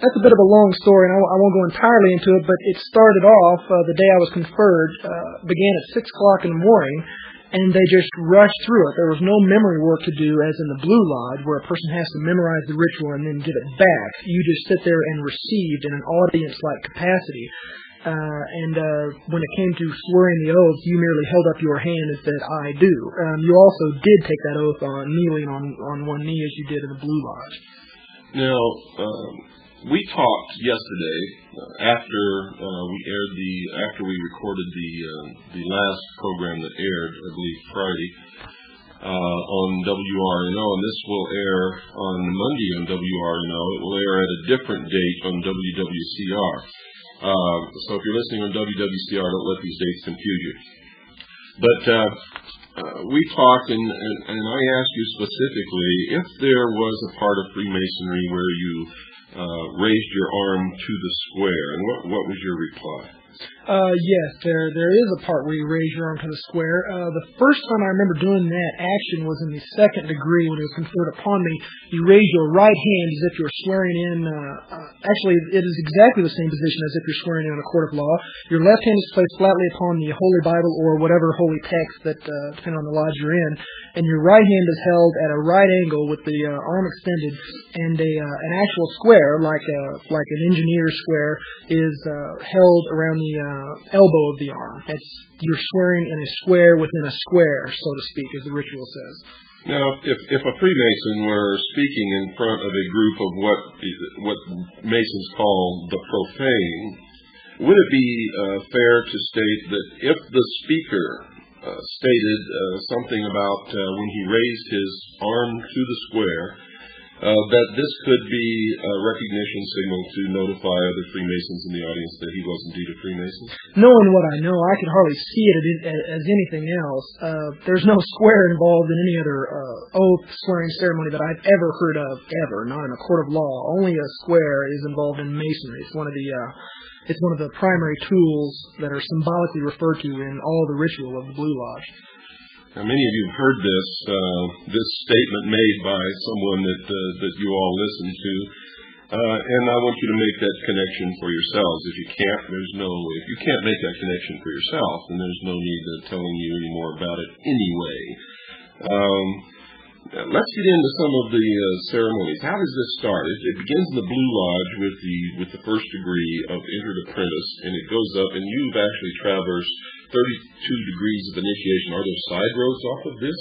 Speaker 2: that's a bit of a long story, and I won't go entirely into it, but it started off, the day I was conferred, began at 6 o'clock in the morning, and they just rushed through it. There was no memory work to do, as in the Blue Lodge, where a person has to memorize the ritual and then give it back. You just sit there and receive in an audience-like capacity. And when it came to swearing the oath, you merely held up your hand and said, "I do." You also did take that oath on kneeling on one knee, as you did in the Blue Lodge.
Speaker 1: Now, we talked yesterday after we recorded the last program that aired, I believe Friday, on WRNO, and this will air on Monday on WRNO. It will air at a different date on WWCR. So if you're listening on WWCR, don't let these dates confuse you. But we talked, and I asked you specifically if there was a part of Freemasonry where you raised your arm to the square, and what was your reply?
Speaker 2: Yes, there is a part where you raise your arm to the square. The first time I remember doing that action was in the 2nd degree when it was conferred upon me. You raise your right hand as if you're swearing in, actually it is exactly the same position as if you're swearing in a court of law. Your left hand is placed flatly upon the Holy Bible or whatever holy text that, depending on the lodge you're in, and your right hand is held at a right angle with the arm extended, and an actual square, like an engineer's square, is held around the elbow of the arm. You're swearing in a square within a square, so to speak, as the ritual says.
Speaker 1: Now, if a Freemason were speaking in front of a group of what Masons call the profane, would it be fair to state that if the speaker stated something about when he raised his arm to the square, that this could be a recognition signal to notify other Freemasons in the audience that he was indeed a Freemason?
Speaker 2: Knowing what I know, I could hardly see it as anything else. There's no square involved in any other oath swearing ceremony that I've ever heard of, ever, not in a court of law. Only a square is involved in Masonry. It's one of the primary tools that are symbolically referred to in all the ritual of the Blue Lodge.
Speaker 1: Now, many of you have heard this statement made by someone that you all listen to, and I want you to make that connection for yourselves. If you can't make that connection for yourself, then there's no need of telling you any more about it anyway. Let's get into some of the ceremonies. How does this start? It begins in the Blue Lodge with the 1st degree of entered apprentice, and it goes up, and you've actually traversed 32 degrees of initiation. Are there side roads off of this?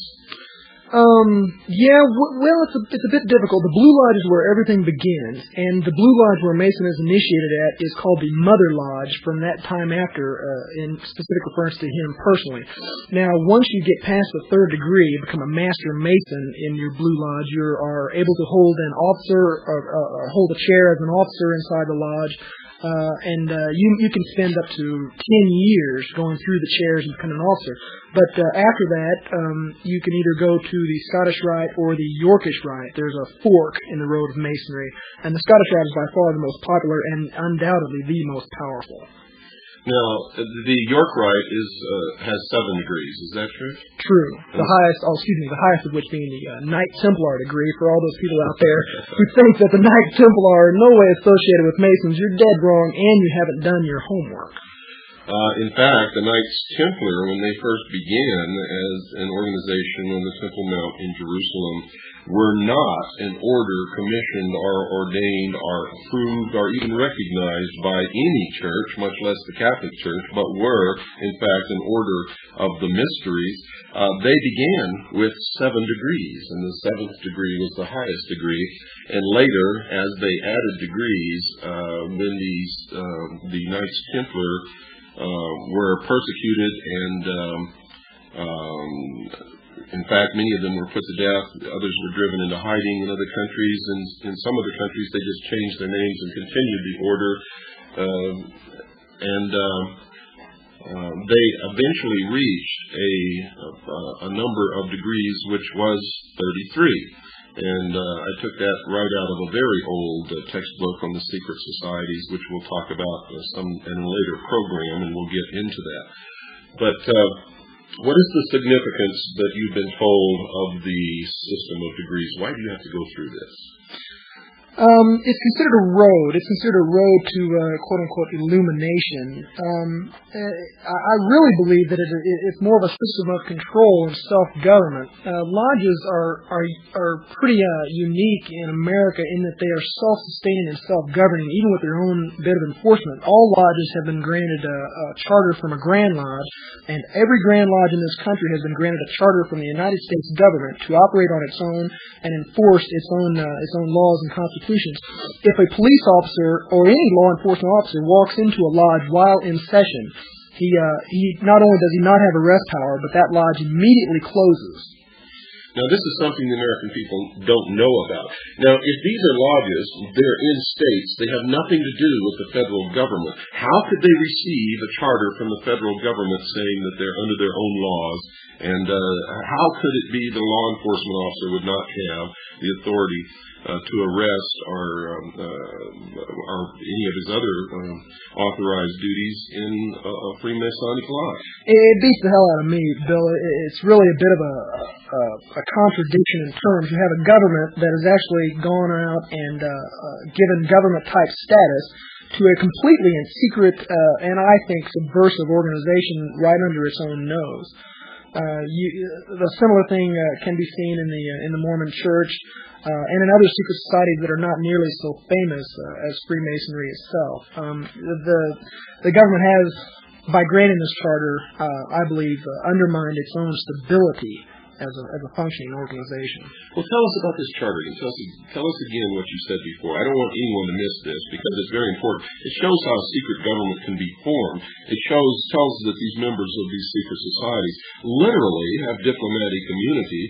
Speaker 2: Yeah, well, it's a bit difficult. The Blue Lodge is where everything begins, and the Blue Lodge where Mason is initiated at is called the Mother Lodge from that time after, in specific reference to him personally. Now, once you get past the 3rd degree, you become a Master Mason in your Blue Lodge, you are able to hold an officer, or hold a chair as an officer inside the lodge. You can spend up to 10 years going through the chairs and becoming an officer. But after that, you can either go to the Scottish Rite or the Yorkish Rite. There's a fork in the road of Masonry, and the Scottish Rite is by far the most popular and undoubtedly the most powerful.
Speaker 1: Now, the York Rite has 7 degrees. Is that true?
Speaker 2: True. The highest of which being the Knight Templar degree. For all those people out there who think that the Knight Templar are in no way associated with Masons, you're dead wrong, and you haven't done your homework.
Speaker 1: In fact, the Knights Templar, when they first began as an organization on the Temple Mount in Jerusalem, were not an order commissioned or ordained or approved or even recognized by any church, much less the Catholic Church, but were, in fact, an order of the mysteries. They began with 7 degrees, and the 7th degree was the highest degree. And later, as they added degrees, when the Knights Templar were persecuted and in fact, many of them were put to death. Others were driven into hiding in other countries. And in some other countries, they just changed their names and continued the order. They eventually reached a number of degrees, which was 33. And I took that right out of a very old textbook on the secret societies, which we'll talk about in a later program, and we'll get into that. But what is the significance that you've been told of the system of degrees? Why do you have to go through this?
Speaker 2: It's considered a road. It's considered a road to quote-unquote illumination. I really believe that it's more of a system of control and self-government. Lodges are pretty unique in America in that they are self-sustaining and self-governing, even with their own bit of enforcement. All lodges have been granted a charter from a Grand Lodge, and every Grand Lodge in this country has been granted a charter from the United States government to operate on its own and enforce its own laws and constitutions. If a police officer or any law enforcement officer walks into a lodge while in session, he not only does he not have arrest power, but that lodge immediately closes.
Speaker 1: Now, this is something the American people don't know about. Now, if these are lodges, they're in states, they have nothing to do with the federal government. How could they receive a charter from the federal government saying that they're under their own laws? And how could it be the law enforcement officer would not have the authority to arrest or any of his other authorized duties in a Freemasonic lodge?
Speaker 2: It beats the hell out of me, Bill. It's really a bit of a contradiction in terms. You have a government that has actually gone out and given government-type status to a completely and secret and I think subversive organization right under its own nose. The similar thing can be seen in the Mormon Church and in other secret societies that are not nearly so famous as Freemasonry itself. The government has, by granting this charter, I believe, undermined its own stability as a functioning organization.
Speaker 1: Well, tell us about this charter. Tell us again what you said before. I don't want anyone to miss this because it's very important. It shows how a secret government can be formed. It tells us that these members of these secret societies literally have diplomatic immunity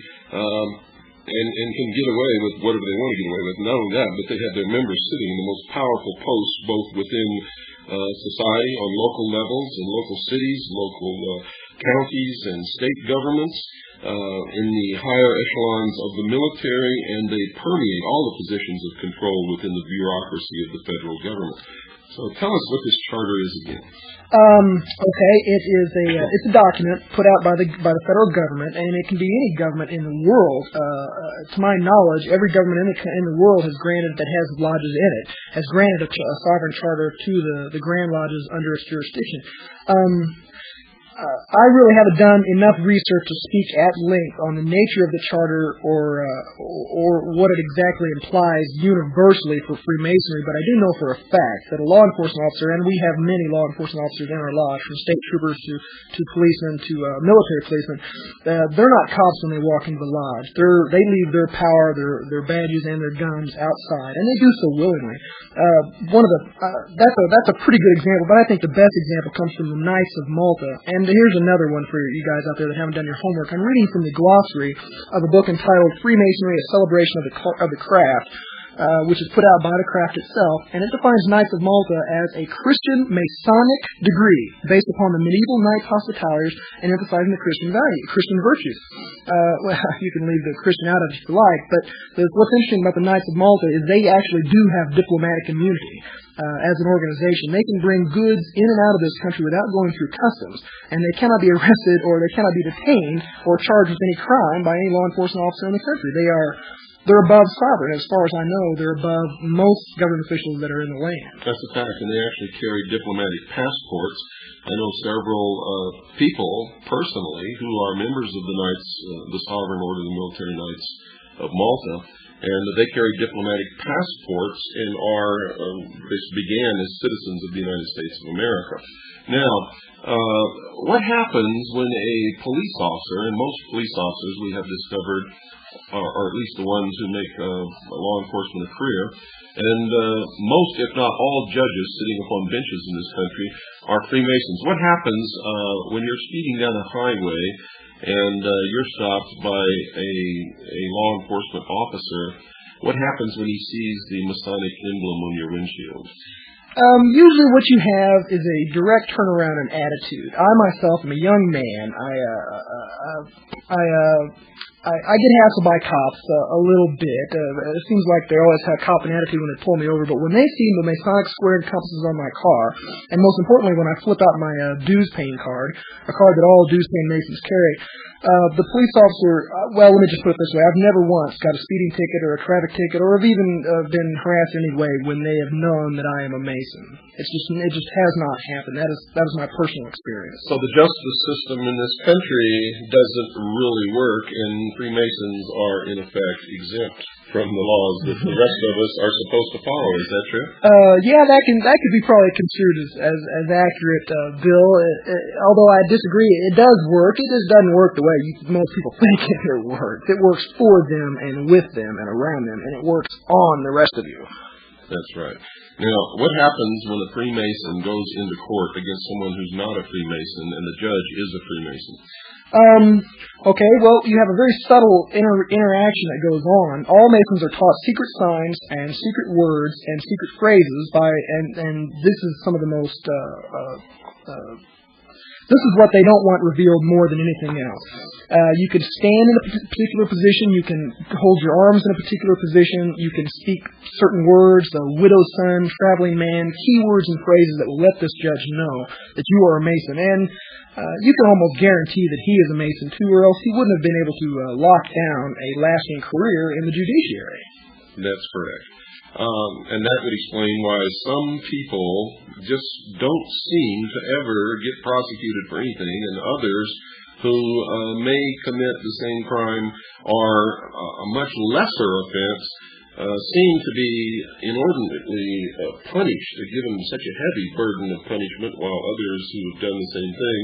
Speaker 1: and can get away with whatever they want to get away with. Not only that, but they have their members sitting in the most powerful posts both within society on local levels, in local cities, local counties, and state governments. In the higher echelons of the military, and they permeate all the positions of control within the bureaucracy of the federal government. So tell us what this charter is again.
Speaker 2: Okay, it's a document put out by the federal government, and it can be any government in the world. To my knowledge, every government in the world has granted that has lodges in it has granted a sovereign charter to the Grand Lodges under its jurisdiction. I really haven't done enough research to speak at length on the nature of the charter or what it exactly implies universally for Freemasonry, but I do know for a fact that a law enforcement officer, and we have many law enforcement officers in our lodge, from state troopers to policemen to military policemen, they're not cops when they walk into the lodge. They leave their power, their badges, and their guns outside, and they do so willingly. That's a pretty good example, but I think the best example comes from the Knights of Malta. And here's another one for you guys out there that haven't done your homework. I'm reading from the glossary of a book entitled Freemasonry, A Celebration of the Craft. which is put out by the craft itself, and it defines Knights of Malta as a Christian Masonic degree based upon the medieval Knights Hospitallers and emphasizing the Christian virtues. Well, you can leave the Christian out of it if you like, but what's interesting about the Knights of Malta is they actually do have diplomatic immunity. As an organization, they can bring goods in and out of this country without going through customs, and they cannot be arrested or they cannot be detained or charged with any crime by any law enforcement officer in the country. They're above sovereign. As far as I know, they're above most government officials that are in the land.
Speaker 1: That's a fact, and they actually carry diplomatic passports. I know several people personally who are members of the Knights, the Sovereign Order of the Military Knights of Malta, and they carry diplomatic passports and began as citizens of the United States of America. Now, what happens when a police officer, and most police officers we have discovered, or at least the ones who make law enforcement a career, and most, if not all, judges sitting upon benches in this country are Freemasons. What happens when you're speeding down a highway and you're stopped by a law enforcement officer? What happens when he sees the Masonic emblem on your windshield?
Speaker 2: Usually what you have is a direct turnaround in attitude. I myself am a young man. I get hassled by cops a little bit. It seems like they always have cop an attitude when they pull me over, but when they see the Masonic squared compasses on my car, and most importantly when I flip out my dues paying card, a card that all dues paying Masons carry, the police officer, well, let me just put it this way, I've never once got a speeding ticket or a traffic ticket or have even been harassed in any way when they have known that I am a Mason. It just has not happened. That is my personal experience.
Speaker 1: So the justice system in this country doesn't really work, and Freemasons are in effect exempt from the laws that the rest of us are supposed to follow. Is that true?
Speaker 2: Yeah, that could be probably construed as accurate, Bill. Although I disagree, it does work. It just doesn't work the way most people think it works. It works for them and with them and around them, and it works on the rest of you.
Speaker 1: That's right. Now, what happens when a Freemason goes into court against someone who's not a Freemason and the judge is a Freemason?
Speaker 2: Okay, well, you have a very subtle interaction that goes on. All Masons are taught secret signs and secret words and secret phrases and this is some of the most, this is what they don't want revealed more than anything else. You can stand in a particular position. You can hold your arms in a particular position. You can speak certain words, widow's son, traveling man, keywords and phrases that will let this judge know that you are a Mason. And you can almost guarantee that he is a Mason too, or else he wouldn't have been able to lock down a lasting career in the judiciary.
Speaker 1: That's correct. And that would explain why some people just don't seem to ever get prosecuted for anything, and others who may commit the same crime or a much lesser offense seem to be inordinately punished, given such a heavy burden of punishment, while others who have done the same thing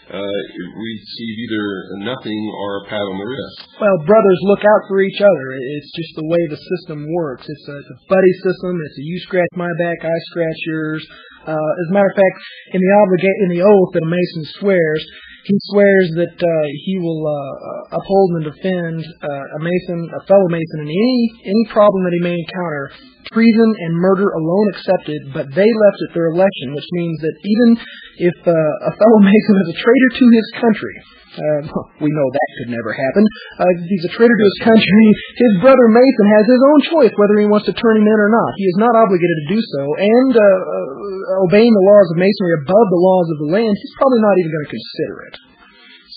Speaker 1: receive either nothing or a pat on the wrist.
Speaker 2: Well, brothers look out for each other. It's just the way the system works. It's a buddy system. It's a you scratch my back, I scratch yours. As a matter of fact, in the oath that a Mason swears, he swears that he will uphold and defend a fellow Mason in any problem that he may encounter, treason and murder alone excepted, but they left at their election, which means that even if a fellow Mason is a traitor to his country, we know that could never happen. If he's a traitor to his country, his brother Mason has his own choice whether he wants to turn him in or not. He is not obligated to do so, and obeying the laws of Masonry above the laws of the land, he's probably not even going to consider it.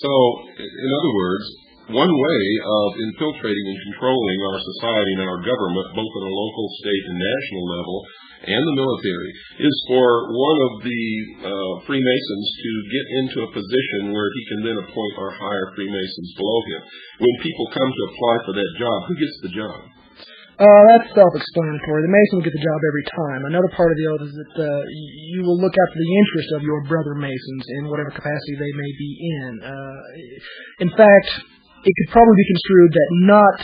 Speaker 1: So, in other words, one way of infiltrating and controlling our society and our government, both at a local, state, and national level, and the military, is for one of the Freemasons to get into a position where he can then appoint or hire Freemasons below him. When people come to apply for that job, who gets the job?
Speaker 2: That's self-explanatory. The Mason will get the job every time. Another part of the oath is that you will look after the interest of your brother Masons in whatever capacity they may be in. In fact, it could probably be construed that not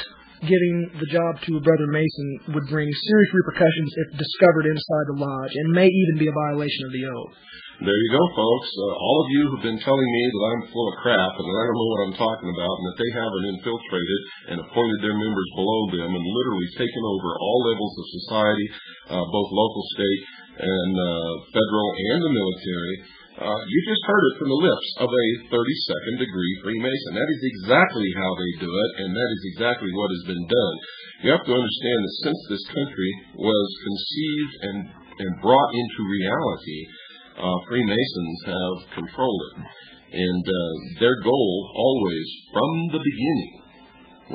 Speaker 2: giving the job to a brother Mason would bring serious repercussions if discovered inside the lodge, and may even be a violation of the oath.
Speaker 1: There you go, folks. All of you who've been telling me that I'm full of crap and that I don't know what I'm talking about and that they haven't infiltrated and appointed their members below them and literally taken over all levels of society, both local, state, and federal and the military, you just heard it from the lips of a 32nd degree Freemason. That is exactly how they do it, and that is exactly what has been done. You have to understand that since this country was conceived and brought into reality, Freemasons have controlled it. And their goal always, from the beginning,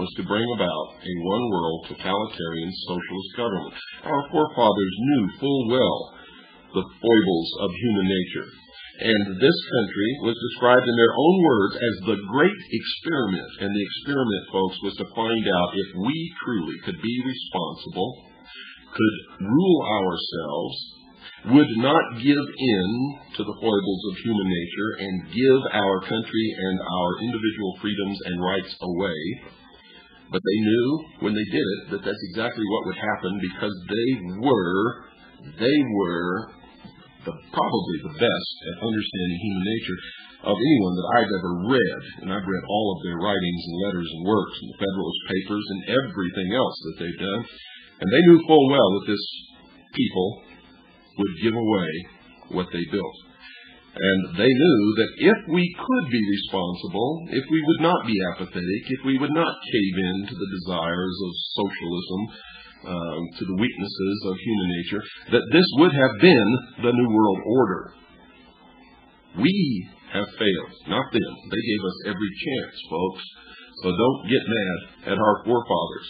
Speaker 1: was to bring about a one-world totalitarian socialist government. Our forefathers knew full well the foibles of human nature. And this country was described in their own words as the great experiment. And the experiment, folks, was to find out if we truly could be responsible, could rule ourselves, would not give in to the foibles of human nature and give our country and our individual freedoms and rights away. But they knew when they did it that that's exactly what would happen, because they were probably the best at understanding human nature of anyone that I've ever read. And I've read all of their writings and letters and works and the Federalist Papers and everything else that they've done. And they knew full well that this people would give away what they built. And they knew that if we could be responsible, if we would not be apathetic, if we would not cave in to the desires of socialism, to the weaknesses of human nature, that this would have been the New World Order. We have failed, not them. They gave us every chance, folks. So don't get mad at our forefathers.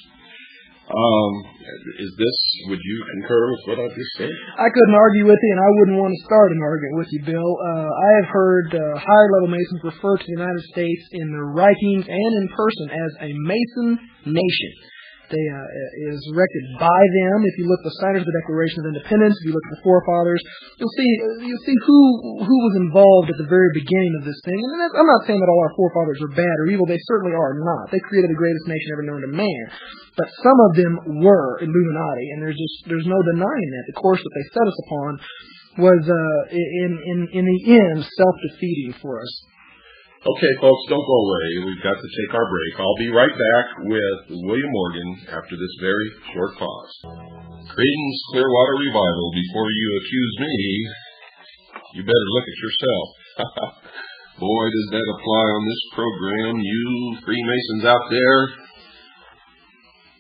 Speaker 1: Would you concur with what I just said?
Speaker 2: I couldn't argue with you, and I wouldn't want to start an argument with you, Bill. I have heard higher-level Masons refer to the United States in their writings and in person as a Mason nation. They is erected by them. If you look at the signers of the Declaration of Independence, if you look at the forefathers, you'll see who was involved at the very beginning of this thing. And I'm not saying that all our forefathers are bad or evil. They certainly are not. They created the greatest nation ever known to man. But some of them were Illuminati, and there's no denying that. The course that they set us upon was in the end self-defeating for us.
Speaker 1: Okay, folks, don't go away. We've got to take our break. I'll be right back with William Morgan after this very short pause. Greetings, Clearwater Revival. Before you accuse me, you better look at yourself. Boy, does that apply on this program. You Freemasons out there,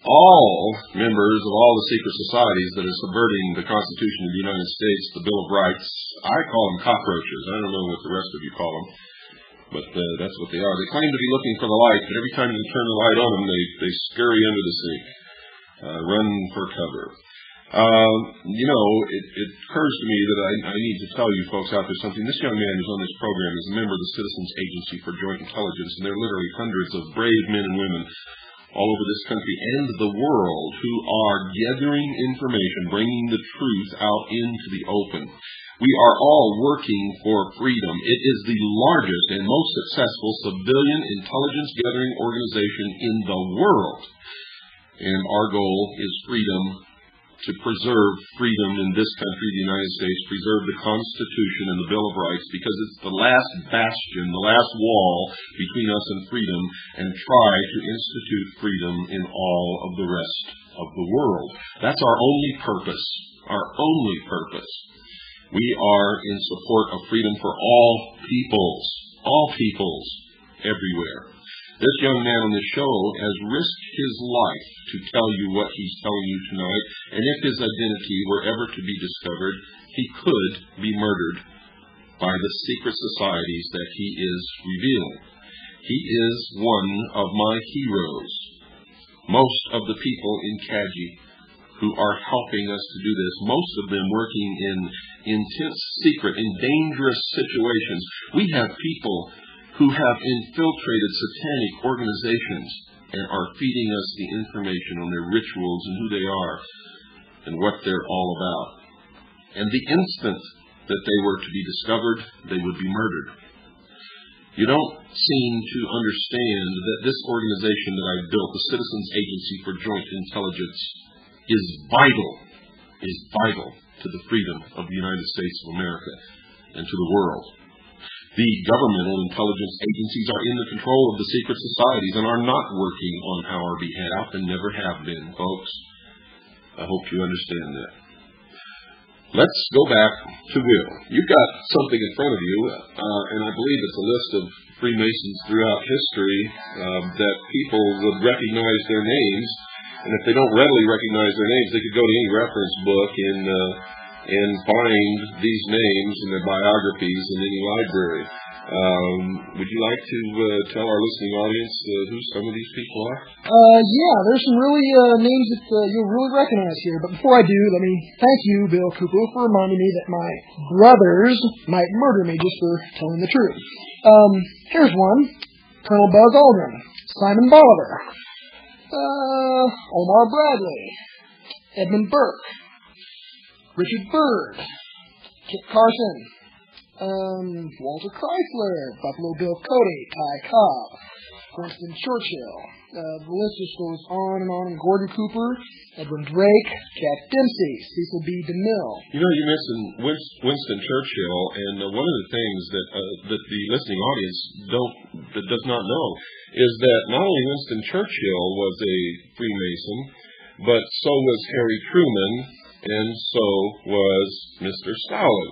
Speaker 1: all members of all the secret societies that are subverting the Constitution of the United States, the Bill of Rights, I call them cockroaches. I don't know what the rest of you call them. But that's what they are. They claim to be looking for the light, but every time you turn the light on them, they scurry under the sink, run for cover. It occurs to me that I need to tell you folks out there something. This young man who's on this program is a member of the Citizens Agency for Joint Intelligence, and there are literally hundreds of brave men and women all over this country and the world who are gathering information, bringing the truth out into the open. We are all working for freedom. It is the largest and most successful civilian intelligence gathering organization in the world. And our goal is freedom, to preserve freedom in this country, the United States, preserve the Constitution and the Bill of Rights, because it's the last bastion, the last wall between us and freedom, and try to institute freedom in all of the rest of the world. That's our only purpose, our only purpose. We are in support of freedom for all peoples, everywhere. This young man on this show has risked his life to tell you what he's telling you tonight, and if his identity were ever to be discovered, he could be murdered by the secret societies that he is revealing. He is one of my heroes. Most of the people in Kaji who are helping us to do this, most of them working in intense secret, in dangerous situations. We have people who have infiltrated satanic organizations and are feeding us the information on their rituals and who they are and what they're all about. And the instant that they were to be discovered, they would be murdered. You don't seem to understand that this organization that I've built, the Citizens Agency for Joint Intelligence, is vital to the freedom of the United States of America. and to the world. The governmental intelligence agencies are in the control of the secret societies and are not working on our behalf and never have been, folks. I hope you understand that. Let's go back to Will. You've got something in front of you, and I believe it's a list of Freemasons throughout history that people would recognize their names. And if they don't readily recognize their names, they could go to any reference book and find these names in their biographies in any library. Would you like to tell our listening audience who some of these people are?
Speaker 2: Yeah, there's some really names that you'll really recognize here. But before I do, let me thank you, Bill Cooper, for reminding me that my brothers might murder me just for telling the truth. Here's one. Colonel Buzz Aldrin, Simon Bolivar, Omar Bradley, Edmund Burke, Richard Byrd, Kit Carson, Walter Chrysler, Buffalo Bill Cody, Ty Cobb, Winston Churchill. The list just goes on and on. Gordon Cooper, Edwin Drake, Jack Dempsey, Cecil B. DeMille.
Speaker 1: You know, you mentioned Winston Churchill, and one of the things that the listening audience does not know is that not only Winston Churchill was a Freemason, but so was Harry Truman, and so was Mr. Stalin.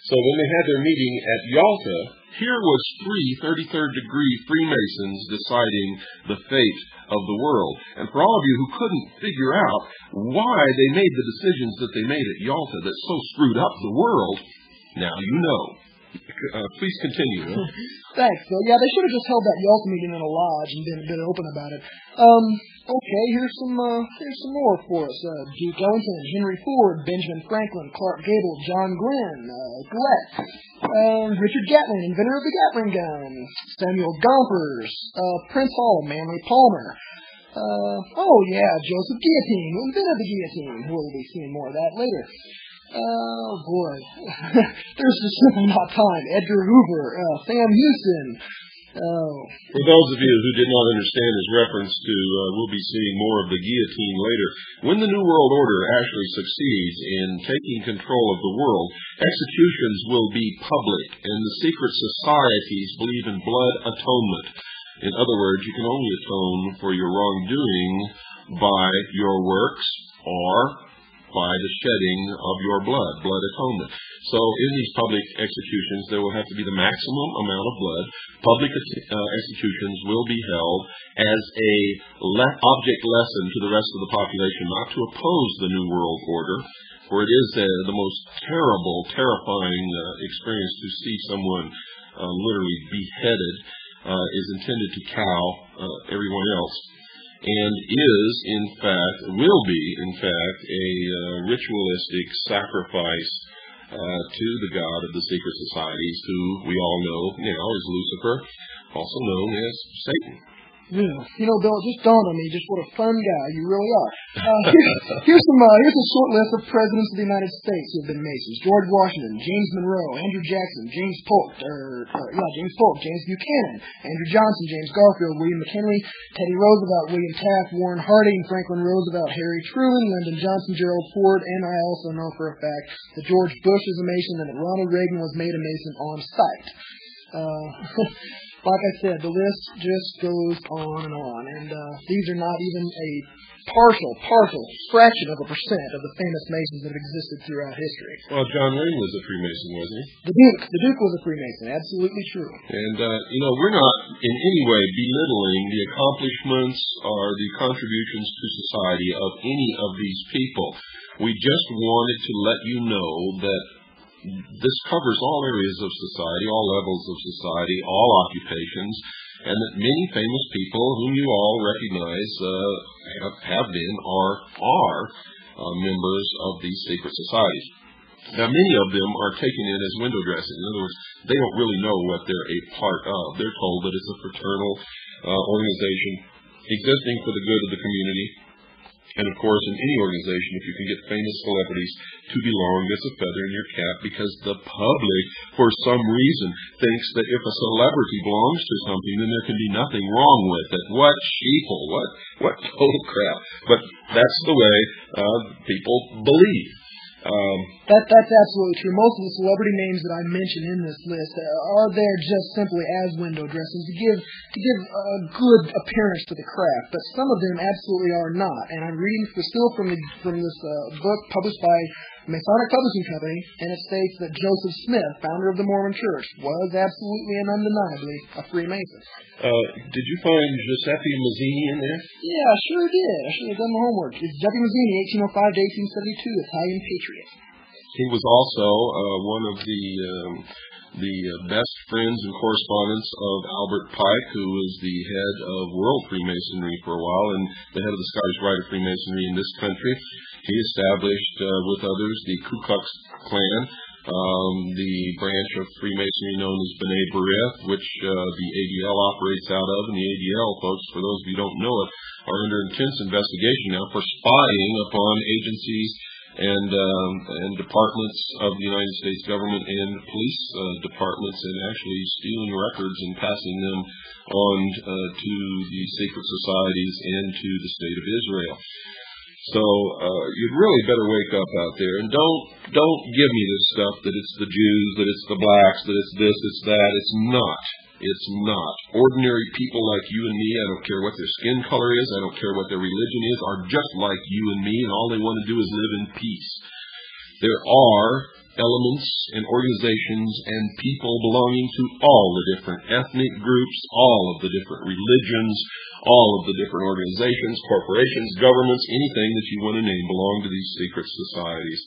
Speaker 1: So when they had their meeting at Yalta, here was three 33rd degree Freemasons deciding the fate of the world. And for all of you who couldn't figure out why they made the decisions that they made at Yalta that so screwed up the world, now you know. Please continue.
Speaker 2: Thanks. So, yeah, they should have just held that Yalta meeting in a lodge and been open about it. Okay, here's some more for us. Duke Ellington, Henry Ford, Benjamin Franklin, Clark Gable, John Glenn, Gillette, Richard Gatlin, inventor of the Gatling gun, Samuel Gompers, Prince Hall, Manly Palmer. Joseph Guillotine, who invented the guillotine. We'll be seeing more of that later. Oh, boy. There's just simply not time. Edgar Hoover, Sam Houston.
Speaker 1: For those of you who did not understand his reference to, we'll be seeing more of the guillotine later. When the New World Order actually succeeds in taking control of the world, executions will be public, and the secret societies believe in blood atonement. In other words, you can only atone for your wrongdoing by your works or by the shedding of your blood atonement. So in these public executions, there will have to be the maximum amount of blood. Public executions will be held as a object lesson to the rest of the population, not to oppose the New World Order, for it is the most terrible, terrifying experience to see someone literally beheaded, is intended to cow everyone else. And will be, in fact, a ritualistic sacrifice to the god of the secret societies, who we all know now is Lucifer, also known as Satan.
Speaker 2: Yeah. You know, Bill, it just dawned on me just what a fun guy you really are. Here's a short list of presidents of the United States who have been Masons. George Washington, James Monroe, Andrew Jackson, James Polk, James Buchanan, Andrew Johnson, James Garfield, William McKinley, Teddy Roosevelt, William Taft, Warren Harding, Franklin Roosevelt, Harry Truman, Lyndon Johnson, Gerald Ford, and I also know for a fact that George Bush is a Mason and that Ronald Reagan was made a Mason on sight. Like I said, the list just goes on and on, and these are not even a partial fraction of a percent of the famous Masons that have existed throughout history.
Speaker 1: Well, John Wayne was a Freemason, wasn't he?
Speaker 2: The Duke was a Freemason, absolutely true.
Speaker 1: And, we're not in any way belittling the accomplishments or the contributions to society of any of these people. We just wanted to let you know that this covers all areas of society, all levels of society, all occupations, and that many famous people whom you all recognize have been or are members of these secret societies. Now, many of them are taken in as window dressing. In other words, they don't really know what they're a part of. They're told that it's a fraternal organization existing for the good of the community. And, of course, in any organization, if you can get famous celebrities to belong, it's a feather in your cap, because the public, for some reason, thinks that if a celebrity belongs to something, then there can be nothing wrong with it. What sheeple, what total crap. But that's the way people believe.
Speaker 2: That's absolutely true. Most of the celebrity names that I mention in this list are there just simply as window dressings to give a good appearance to the craft, but some of them absolutely are not. And I'm reading still from this book published by Masonic Publishing Company, and it states that Joseph Smith, founder of the Mormon Church, was absolutely and undeniably a Freemason.
Speaker 1: Did you find Giuseppe Mazzini in there?
Speaker 2: Yeah, I sure did. I should have done my homework. It's Giuseppe Mazzini, 1805 to 1872, Italian patriot.
Speaker 1: He was also one of the best friends and correspondents of Albert Pike, who was the head of World Freemasonry for a while and the head of the Scottish Rite of Freemasonry in this country. He established, with others, the Ku Klux Klan, the branch of Freemasonry known as B'nai B'rith, which the ADL operates out of. And the ADL, folks, for those of you who don't know it, are under intense investigation now for spying upon agencies and departments of the United States government and police departments, and actually stealing records and passing them on to the secret societies and to the state of Israel. So you'd really better wake up out there, and don't give me this stuff that it's the Jews, that it's the blacks, that it's this, it's that. It's not. It's not. Ordinary people like you and me, I don't care what their skin color is, I don't care what their religion is, are just like you and me, and all they want to do is live in peace. There are elements and organizations and people belonging to all the different ethnic groups, all of the different religions, all of the different organizations, corporations, governments, anything that you want to name belong to these secret societies.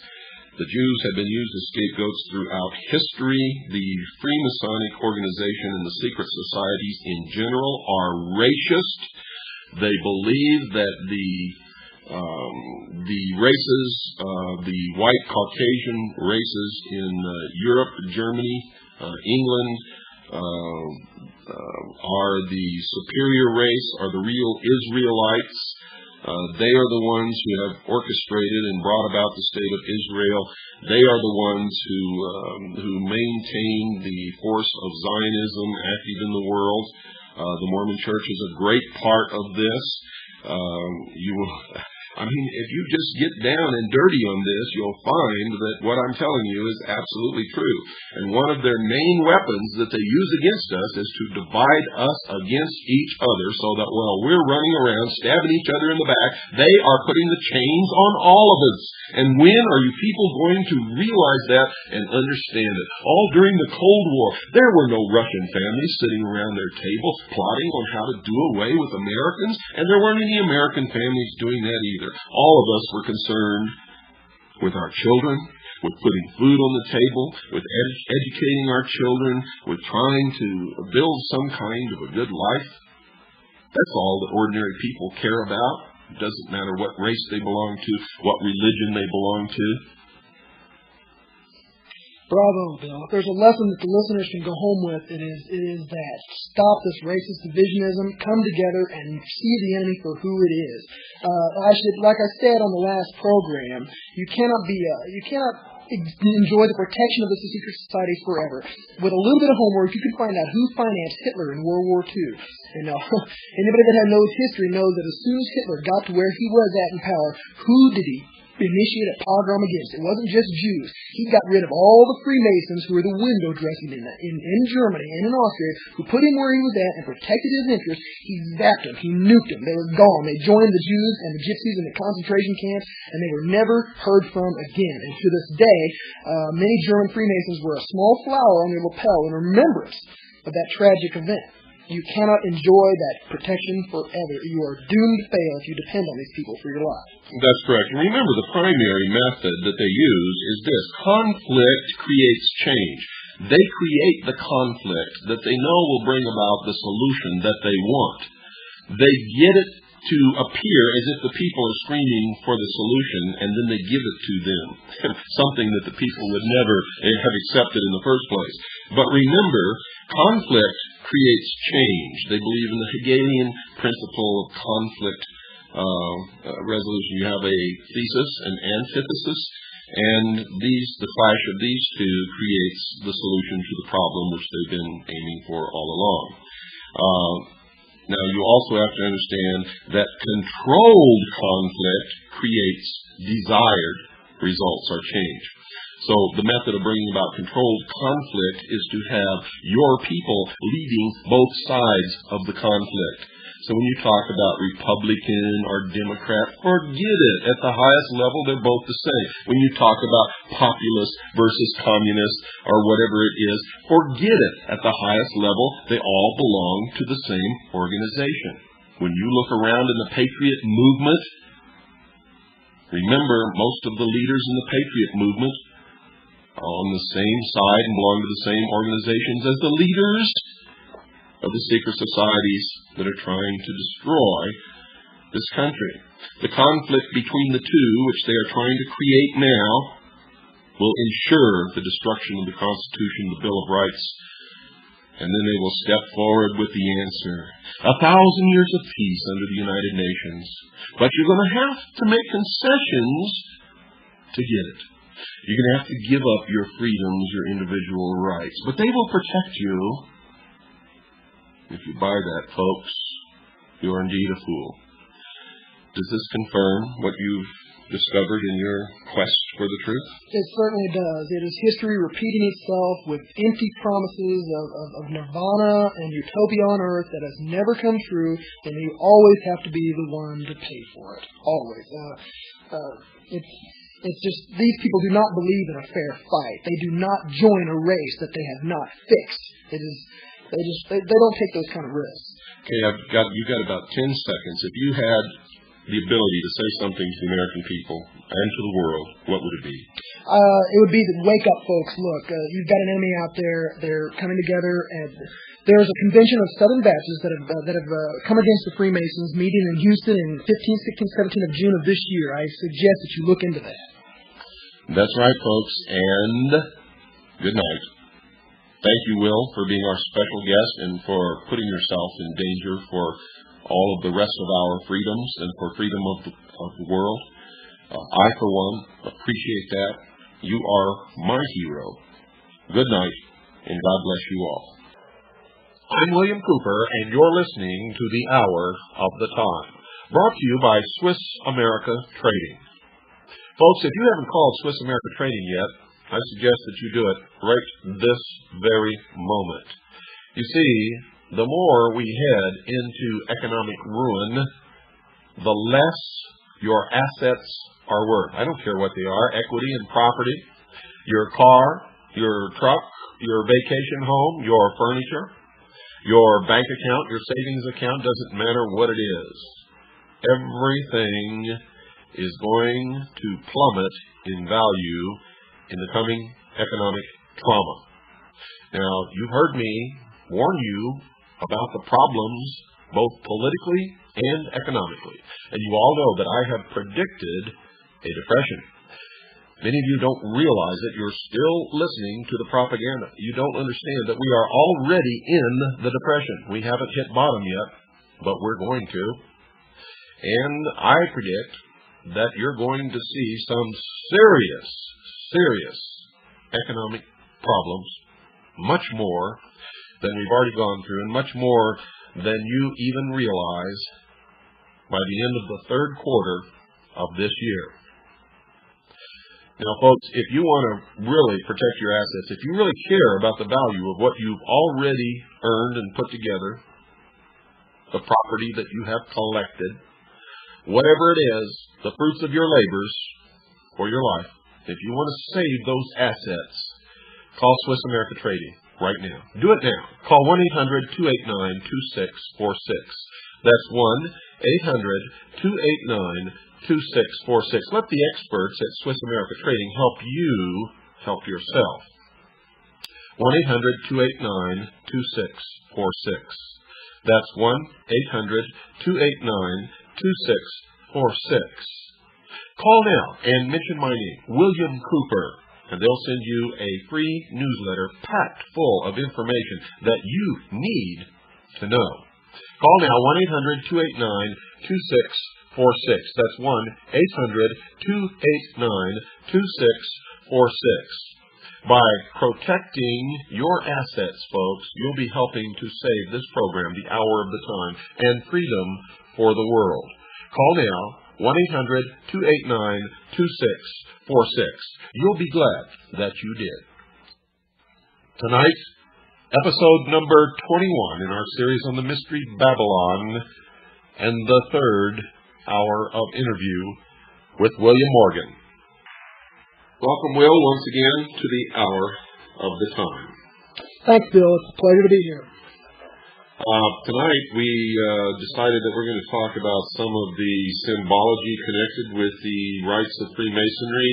Speaker 1: The Jews have been used as scapegoats throughout history. The Freemasonic organization and the secret societies in general are racist. They believe that the races, the white Caucasian races in Europe, Germany, England, are the superior race, are the real Israelites. They are the ones who have orchestrated and brought about the state of Israel. They are the ones who maintain the force of Zionism active in the world. The Mormon Church is a great part of this. If you just get down and dirty on this, you'll find that what I'm telling you is absolutely true. And one of their main weapons that they use against us is to divide us against each other, so that while we're running around stabbing each other in the back, they are putting the chains on all of us. And when are you people going to realize that and understand it? All during the Cold War, there were no Russian families sitting around their table plotting on how to do away with Americans, and there weren't any American families doing that either. All of us were concerned with our children, with putting food on the table, with educating our children, with trying to build some kind of a good life. That's all that ordinary people care about. It doesn't matter what race they belong to, what religion they belong to.
Speaker 2: Bravo, Bill. If there's a lesson that the listeners can go home with, it is that. Stop this racist divisionism, come together and see the enemy for who it is. Like I said on the last program, you cannot enjoy the protection of the secret societies forever. With a little bit of homework, you can find out who financed Hitler in World War II. And anybody that knows history knows that as soon as Hitler got to where he was at in power, who did he initiate a pogrom against? It wasn't just Jews. He got rid of all the Freemasons who were the window dressing in Germany and in Austria, who put him where he was at and protected his interests. He zapped them. He nuked them. They were gone. They joined the Jews and the Gypsies in the concentration camps, and they were never heard from again. And to this day, many German Freemasons wear a small flower on their lapel in remembrance of that tragic event. You cannot enjoy that protection forever. You are doomed to fail if you depend on these people for your life.
Speaker 1: That's correct. And remember, the primary method that they use is this. Conflict creates change. They create the conflict that they know will bring about the solution that they want. They get it to appear as if the people are screaming for the solution, and then they give it to them. Something that the people would never have accepted in the first place. But remember, conflict creates change. They believe in the Hegelian principle of conflict resolution. You have a thesis, an antithesis, and the clash of these two creates the solution to the problem which they've been aiming for all along. Now, you also have to understand that controlled conflict creates desired results or change. So the method of bringing about controlled conflict is to have your people leading both sides of the conflict. So when you talk about Republican or Democrat, forget it. At the highest level, they're both the same. When you talk about populist versus communist or whatever it is, forget it. At the highest level, they all belong to the same organization. When you look around in the Patriot movement, remember, most of the leaders in the Patriot movement are on the same side and belong to the same organizations as the leaders of the secret societies that are trying to destroy this country. The conflict between the two, which they are trying to create now, will ensure the destruction of the Constitution, the Bill of Rights, and then they will step forward with the answer. 1,000 years of peace under the United Nations. But you're going to have to make concessions to get it. You're going to have to give up your freedoms, your individual rights. But they will protect you. If you buy that, folks, you are indeed a fool. Does this confirm what you've discovered in your quest for the truth?
Speaker 2: It certainly does. It is history repeating itself with empty promises of nirvana and utopia on earth that has never come true, and you always have to be the one to pay for it. Always. It's just these people do not believe in a fair fight. They do not join a race that they have not fixed. They don't take those kind of risks.
Speaker 1: Okay, you've got about 10 seconds. If you had the ability to say something to the American people and to the world, what would it be?
Speaker 2: It would be to wake up, folks. Look, you've got an enemy out there. They're coming together, and there's a convention of Southern Baptists that have come against the Freemasons, meeting in Houston in 15, 16, 17 of June of this year. I suggest that you look into that.
Speaker 1: That's right, folks, and good night. Thank you, Will, for being our special guest and for putting yourself in danger for all of the rest of our freedoms and for freedom of the world. I, for one, appreciate that. You are my hero. Good night, and God bless you all. I'm William Cooper, and you're listening to The Hour of the Time, brought to you by Swiss America Trading. Folks, if you haven't called Swiss America Trading yet, I suggest that you do it right this very moment. You see, the more we head into economic ruin, the less your assets are worth. I don't care what they are, equity and property, your car, your truck, your vacation home, your furniture, your bank account, your savings account, doesn't matter what it is. Everything is going to plummet in value in the coming economic trauma. Now, you've heard me warn you about the problems both politically and economically. And you all know that I have predicted a depression. Many of you don't realize it. You're still listening to the propaganda. You don't understand that we are already in the depression. We haven't hit bottom yet, but we're going to. And I predict that you're going to see some serious economic problems, much more than we've already gone through, and much more than you even realize by the end of the third quarter of this year. Now, folks, if you want to really protect your assets, if you really care about the value of what you've already earned and put together, the property that you have collected, whatever it is, the fruits of your labors for your life, if you want to save those assets, call Swiss America Trading right now. Do it now. Call 1-800-289-2646. That's 1-800-289-2646. Let the experts at Swiss America Trading help you help yourself. 1-800-289-2646. That's 1-800-289-2646. Call now and mention my name, William Cooper, and they'll send you a free newsletter packed full of information that you need to know. Call now, 1-800-289-2646. That's 1-800-289-2646. By protecting your assets, folks, you'll be helping to save this program, The Hour of the Time, and freedom for the world. Call now. 1-800-289-2646. You'll be glad that you did. Tonight, episode number 21 in our series on the Mystery Babylon, and the third hour of interview with William Morgan. Welcome, Will, once again to the hour of the time.
Speaker 2: Thanks, Bill. It's a pleasure to be here.
Speaker 1: Tonight we decided that we're going to talk about some of the symbology connected with the rites of Freemasonry,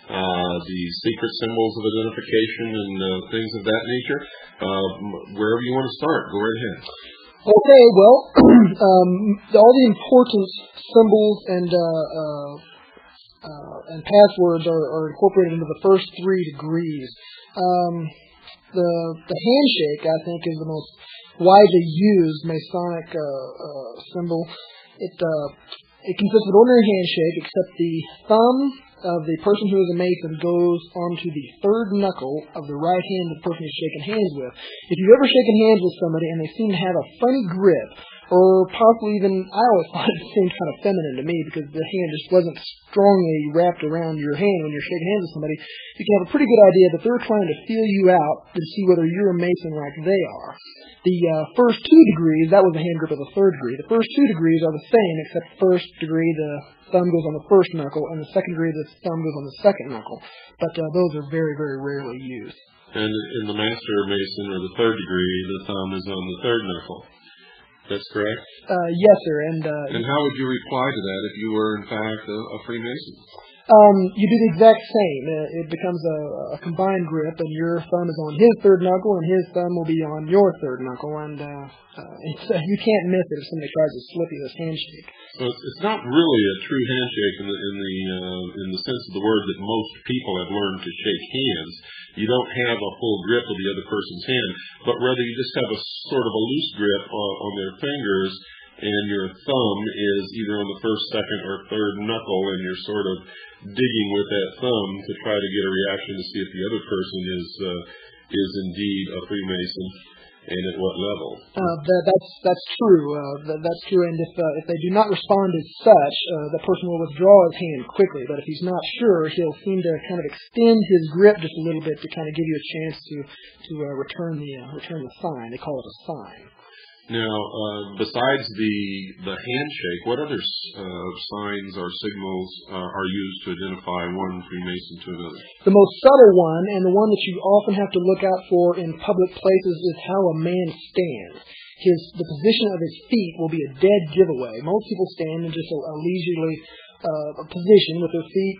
Speaker 1: the secret symbols of identification and things of that nature. Wherever you want to start, go right ahead.
Speaker 2: Okay, well, all the important symbols and passwords are incorporated into the first 3 degrees. The handshake, I think, is the most widely used Masonic symbol. It consists of an ordinary handshake, except the thumb of the person who is a Mason goes onto the third knuckle of the right hand of the person who's shaking hands with. If you've ever shaken hands with somebody and they seem to have a funny grip, or possibly even, I always thought it seemed kind of feminine to me because the hand just wasn't strongly wrapped around your hand when you're shaking hands with somebody, you can have a pretty good idea that they're trying to feel you out to see whether you're a Mason like they are. The first 2 degrees, that was the hand grip of the third degree. The first 2 degrees are the same, except first degree, the thumb goes on the first knuckle, and the second degree, the thumb goes on the second knuckle. But those are very, very rarely used.
Speaker 1: And in the Master Mason, or the third degree, the thumb is on the third knuckle. That's correct?
Speaker 2: Yes, sir. And
Speaker 1: how would you reply to that if you were, in fact, a Freemason?
Speaker 2: You do the exact same. It becomes a combined grip, and your thumb is on his third knuckle, and his thumb will be on your third knuckle, and you can't miss it if somebody tries to slip you this handshake.
Speaker 1: So it's not really a true handshake in the sense of the word that most people have learned to shake hands. You don't have a full grip of the other person's hand, but rather you just have a sort of a loose grip on their fingers, and your thumb is either on the first, second, or third knuckle, and you're sort of digging with that thumb to try to get a reaction to see if the other person is indeed a Freemason, and at what level.
Speaker 2: That's true. That's true. And if they do not respond as such, the person will withdraw his hand quickly. But if he's not sure, he'll seem to kind of extend his grip just a little bit to kind of give you a chance to return the sign. They call it a sign.
Speaker 1: Now, besides the handshake, what other signs or signals are used to identify one Freemason to another?
Speaker 2: The most subtle one, and the one that you often have to look out for in public places, is how a man stands. The position of his feet will be a dead giveaway. Most people stand in just a leisurely position with their feet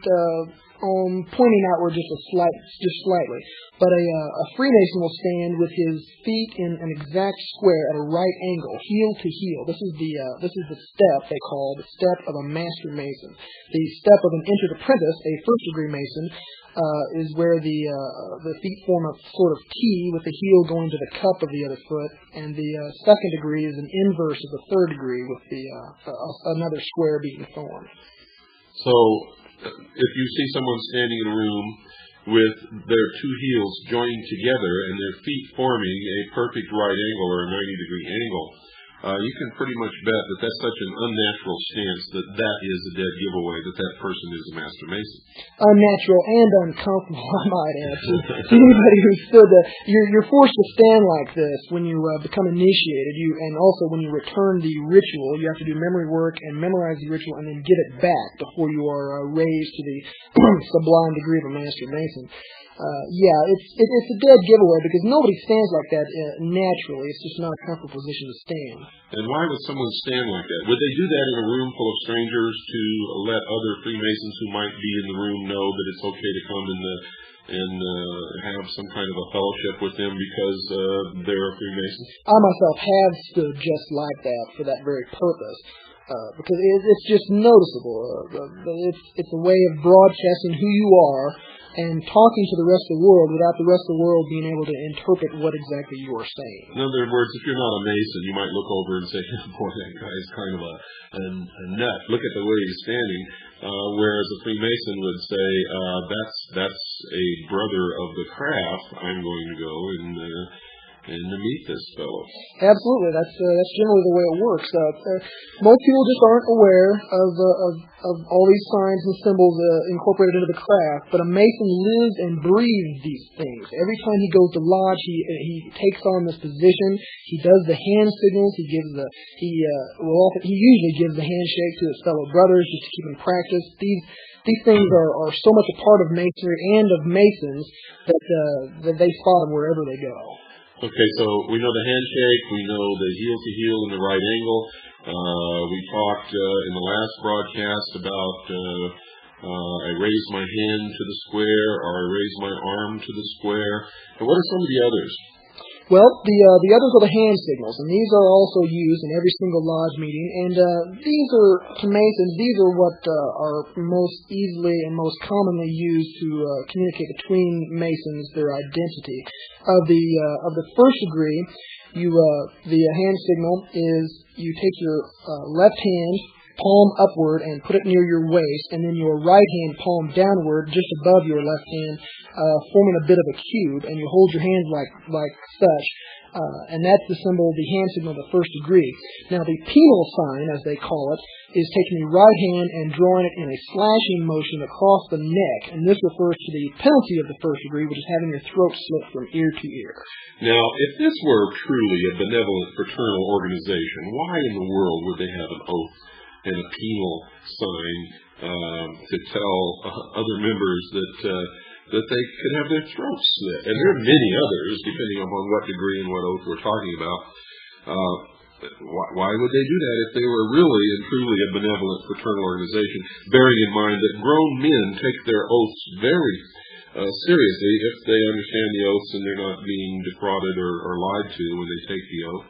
Speaker 2: pointing outward just slightly. But a Freemason will stand with his feet in an exact square at a right angle, heel to heel. This is the step they call the step of a Master Mason. The step of an entered apprentice, a first degree Mason, is where the feet form a sort of T with the heel going to the cup of the other foot, and the second degree is an inverse of the third degree with another square being formed.
Speaker 1: So, if you see someone standing in a room with their 2 heels joined together and their feet forming a perfect right angle or a 90-degree angle, you can pretty much bet that that's such an unnatural stance that is a dead giveaway that person is a Master Mason.
Speaker 2: Unnatural and uncomfortable, I might add. To anybody who stood there, you're forced to stand like this when you become initiated. And also when you return the ritual, you have to do memory work and memorize the ritual and then give it back before you are raised to the sublime degree of a Master Mason. It's a dead giveaway because nobody stands like that naturally. It's just not a comfortable position to stand.
Speaker 1: And why would someone stand like that? Would they do that in a room full of strangers to let other Freemasons who might be in the room know that it's okay to come and have some kind of a fellowship with them because they're a Freemason?
Speaker 2: I myself have stood just like that for that very purpose. Because it's just noticeable. It's a way of broadcasting who you are and talking to the rest of the world without the rest of the world being able to interpret what exactly you are saying.
Speaker 1: In other words, if you're not a Mason, you might look over and say, boy, that guy's kind of a nut. Look at the way he's standing. Whereas a Freemason would say, that's a brother of the craft. I'm going to go and and to meet this fellow.
Speaker 2: Absolutely, that's generally the way it works. Most people just aren't aware of all these signs and symbols incorporated into the craft, but a Mason lives and breathes these things. Every time he goes to lodge, he takes on this position. He does the hand signals. He usually gives the handshake to his fellow brothers just to keep in practice. These things are so much a part of Masonry and of Masons that they spot them wherever they go.
Speaker 1: Okay, so we know the handshake, we know the heel-to-heel in the right angle. We talked in the last broadcast about I raise my hand to the square, or I raise my arm to the square. And what are some of the others?
Speaker 2: Well, the others are the hand signals, and these are also used in every single lodge meeting. And these are, to Masons, these are what are most easily and most commonly used to communicate between Masons their identity. Of the first degree, the hand signal is you take your left hand, palm upward, and put it near your waist, and then your right hand palm downward, just above your left hand, forming a bit of a cube, and you hold your hands like such, and that's the symbol, the hand signal of the first degree. Now, the penal sign, as they call it, is taking the right hand and drawing it in a slashing motion across the neck, and this refers to the penalty of the first degree, which is having your throat slit from ear to ear.
Speaker 1: Now, if this were truly a benevolent fraternal organization, why in the world would they have an oath and a penal sign to tell other members that they could have their throats slit? And there are many others, depending upon what degree and what oath we're talking about. Why would they do that if they were really and truly a benevolent fraternal organization, bearing in mind that grown men take their oaths very seriously if they understand the oaths and they're not being defrauded or lied to when they take the oath?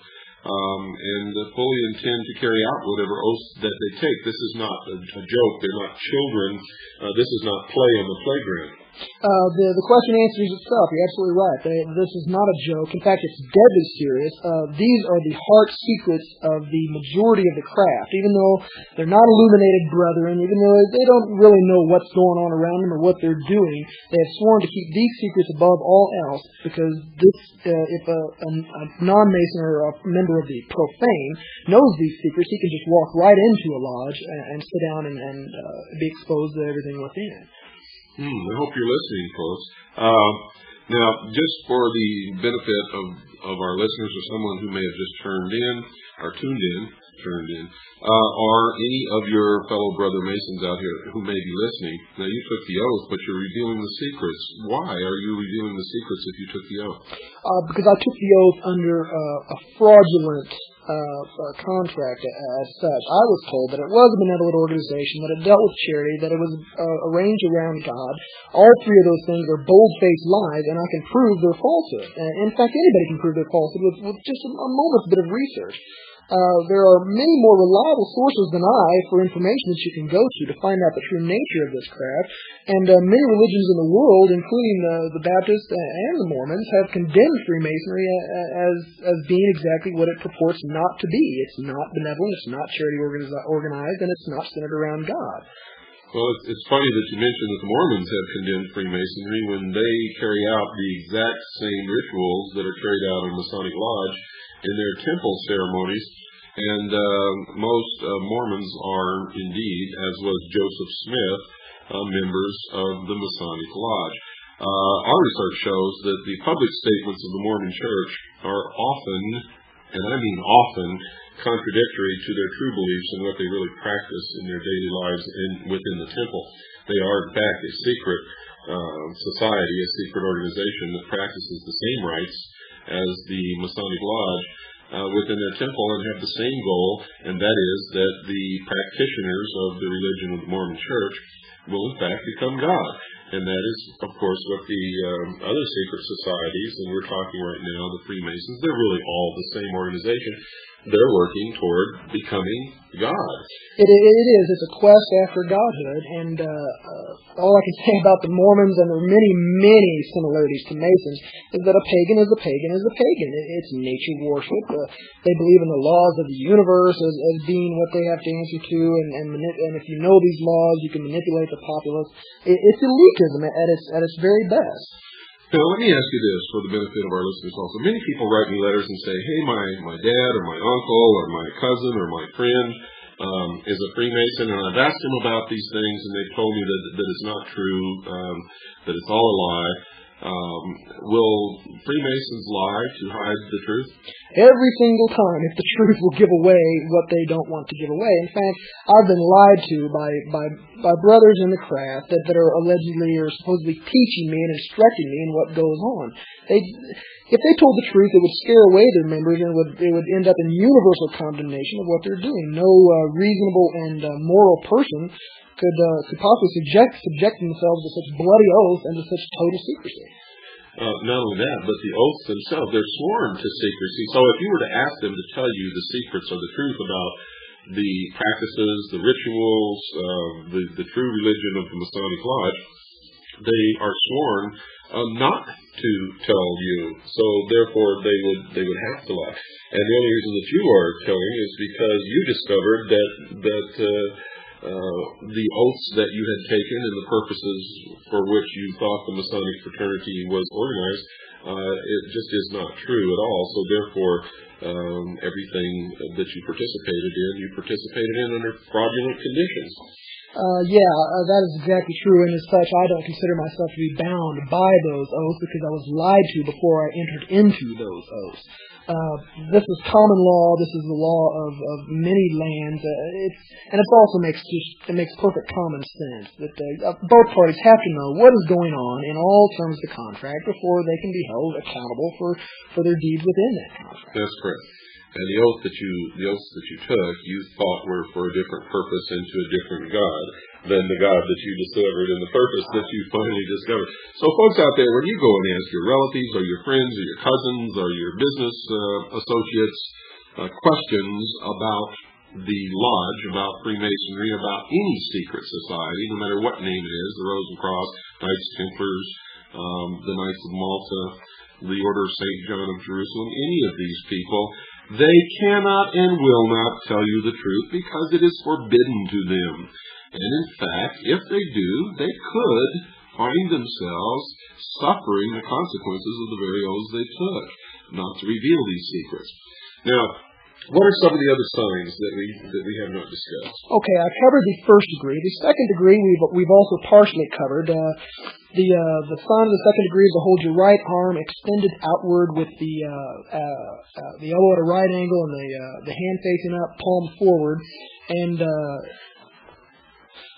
Speaker 1: And fully intend to carry out whatever oaths that they take. This is not a joke. They're not children. This is not play on the playground.
Speaker 2: The question answers itself. You're absolutely right. This is not a joke. In fact, it's deadly serious. These are the heart secrets of the majority of the craft. Even though they're not illuminated brethren, even though they don't really know what's going on around them or what they're doing, they have sworn to keep these secrets above all else, because if a non-Mason or a member of the profane knows these secrets, he can just walk right into a lodge and sit down and be exposed to everything within.
Speaker 1: I hope you're listening, folks. Now, just for the benefit of our listeners or someone who may have just tuned in, are any of your fellow brother Masons out here who may be listening? Now, you took the oath, but you're revealing the secrets. Why are you revealing the secrets if you took the oath?
Speaker 2: Because I took the oath under a fraudulent contract as such. I was told that it was a benevolent organization, that it dealt with charity, that it was arranged around God. All three of those things are bold-faced lies, and I can prove their falsehood. In fact, anybody can prove their falsehood with just a moment's bit of research. There are many more reliable sources than I for information that you can go to find out the true nature of this craft. And many religions in the world, including the Baptists and the Mormons, have condemned Freemasonry as being exactly what it purports not to be. It's not benevolent, it's not charity organized, and it's not centered around God.
Speaker 1: Well, it's funny that you mentioned that the Mormons have condemned Freemasonry when they carry out the exact same rituals that are carried out in Masonic Lodge in their temple ceremonies. And most Mormons are indeed, as was Joseph Smith, members of the Masonic Lodge. Our research shows that the public statements of the Mormon Church are often, and I mean often, contradictory to their true beliefs and what they really practice in their daily lives within the temple. They are, in fact, a secret society, a secret organization that practices the same rites as the Masonic Lodge within their temple, and have the same goal, and that is that the practitioners of the religion of the Mormon Church will in fact become God. And that is, of course, what the other secret societies, and we're talking right now, the Freemasons, they're really all the same organization. They're working toward becoming God.
Speaker 2: It is. It's a quest after godhood, and all I can say about the Mormons, and there are many, many similarities to Masons, is that a pagan is a pagan is a pagan. It's nature worship. They believe in the laws of the universe as being what they have to answer to, and if you know these laws, you can manipulate the populace. It's elitism at its very best.
Speaker 1: Now, let me ask you this for the benefit of our listeners also. Many people write me letters and say, hey, my dad or my uncle or my cousin or my friend is a Freemason, and I've asked him about these things, and they've told me that it's not true, that it's all a lie. Will Freemasons lie to hide the truth?
Speaker 2: Every single time, if the truth will give away what they don't want to give away. In fact, I've been lied to by brothers in the craft that are allegedly or supposedly teaching me and instructing me in what goes on. If they told the truth, it would scare away their members, and it would end up in universal condemnation of what they're doing. No reasonable and moral person could possibly subject themselves to such bloody oath and to such total secrecy.
Speaker 1: Not only that, but the oaths themselves, they're sworn to secrecy. So if you were to ask them to tell you the secrets or the truth about the practices, the rituals, the true religion of the Masonic Lodge, they are sworn not to tell you. So therefore, they would have to lie. And the only reason that you are telling is because you discovered that the oaths that you had taken and the purposes for which you thought the Masonic fraternity was organized, it just is not true at all. So therefore, everything that you participated in under fraudulent conditions.
Speaker 2: That is exactly true, and as such, I don't consider myself to be bound by those oaths because I was lied to before I entered into those oaths. This is common law. This is the law of many lands. It also makes perfect common sense that both parties have to know what is going on in all terms of the contract before they can be held accountable for their deeds within that contract.
Speaker 1: That's correct. And the oaths that you took, you thought were for a different purpose and to a different God than the God that you discovered and the purpose that you finally discovered. So folks out there, when you go and ask your relatives or your friends or your cousins or your business associates questions about the lodge, about Freemasonry, about any secret society, no matter what name it is, the Rose and Cross, Knights Templars, the Knights of Malta, the Order of St. John of Jerusalem, any of these people, they cannot and will not tell you the truth because it is forbidden to them. And in fact, if they do, they could find themselves suffering the consequences of the very oaths they took, not to reveal these secrets. Now, what are some of the other signs that we have not discussed?
Speaker 2: Okay, I covered the first degree. The second degree we've also partially covered. The sign of the second degree is to hold your right arm extended outward with the elbow at a right angle and the hand facing up, palm forward. And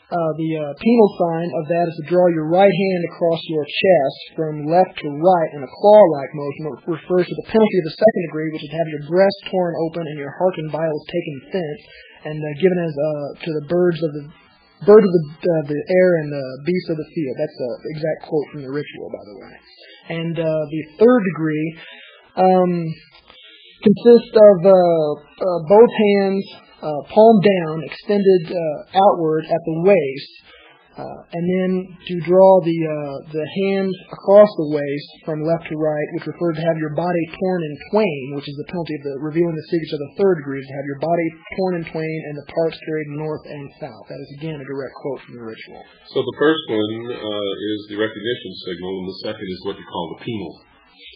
Speaker 2: the penal sign of that is to draw your right hand across your chest from left to right in a claw-like motion. It refers to the penalty of the second degree, which is to have your breast torn open and your heart and vitals taken thence and given as to the birds of the air and the beasts of the field. That's the exact quote from the ritual, by the way. And the third degree consists of both hands palm down, extended outward at the waist, and then to draw the hand across the waist from left to right, which refers to have your body torn in twain, which is the penalty of revealing the secrets of the third degree, to have your body torn in twain and the parts carried north and south. That is again a direct quote from the ritual.
Speaker 1: So the first one is the recognition signal, and the second is what you call the penal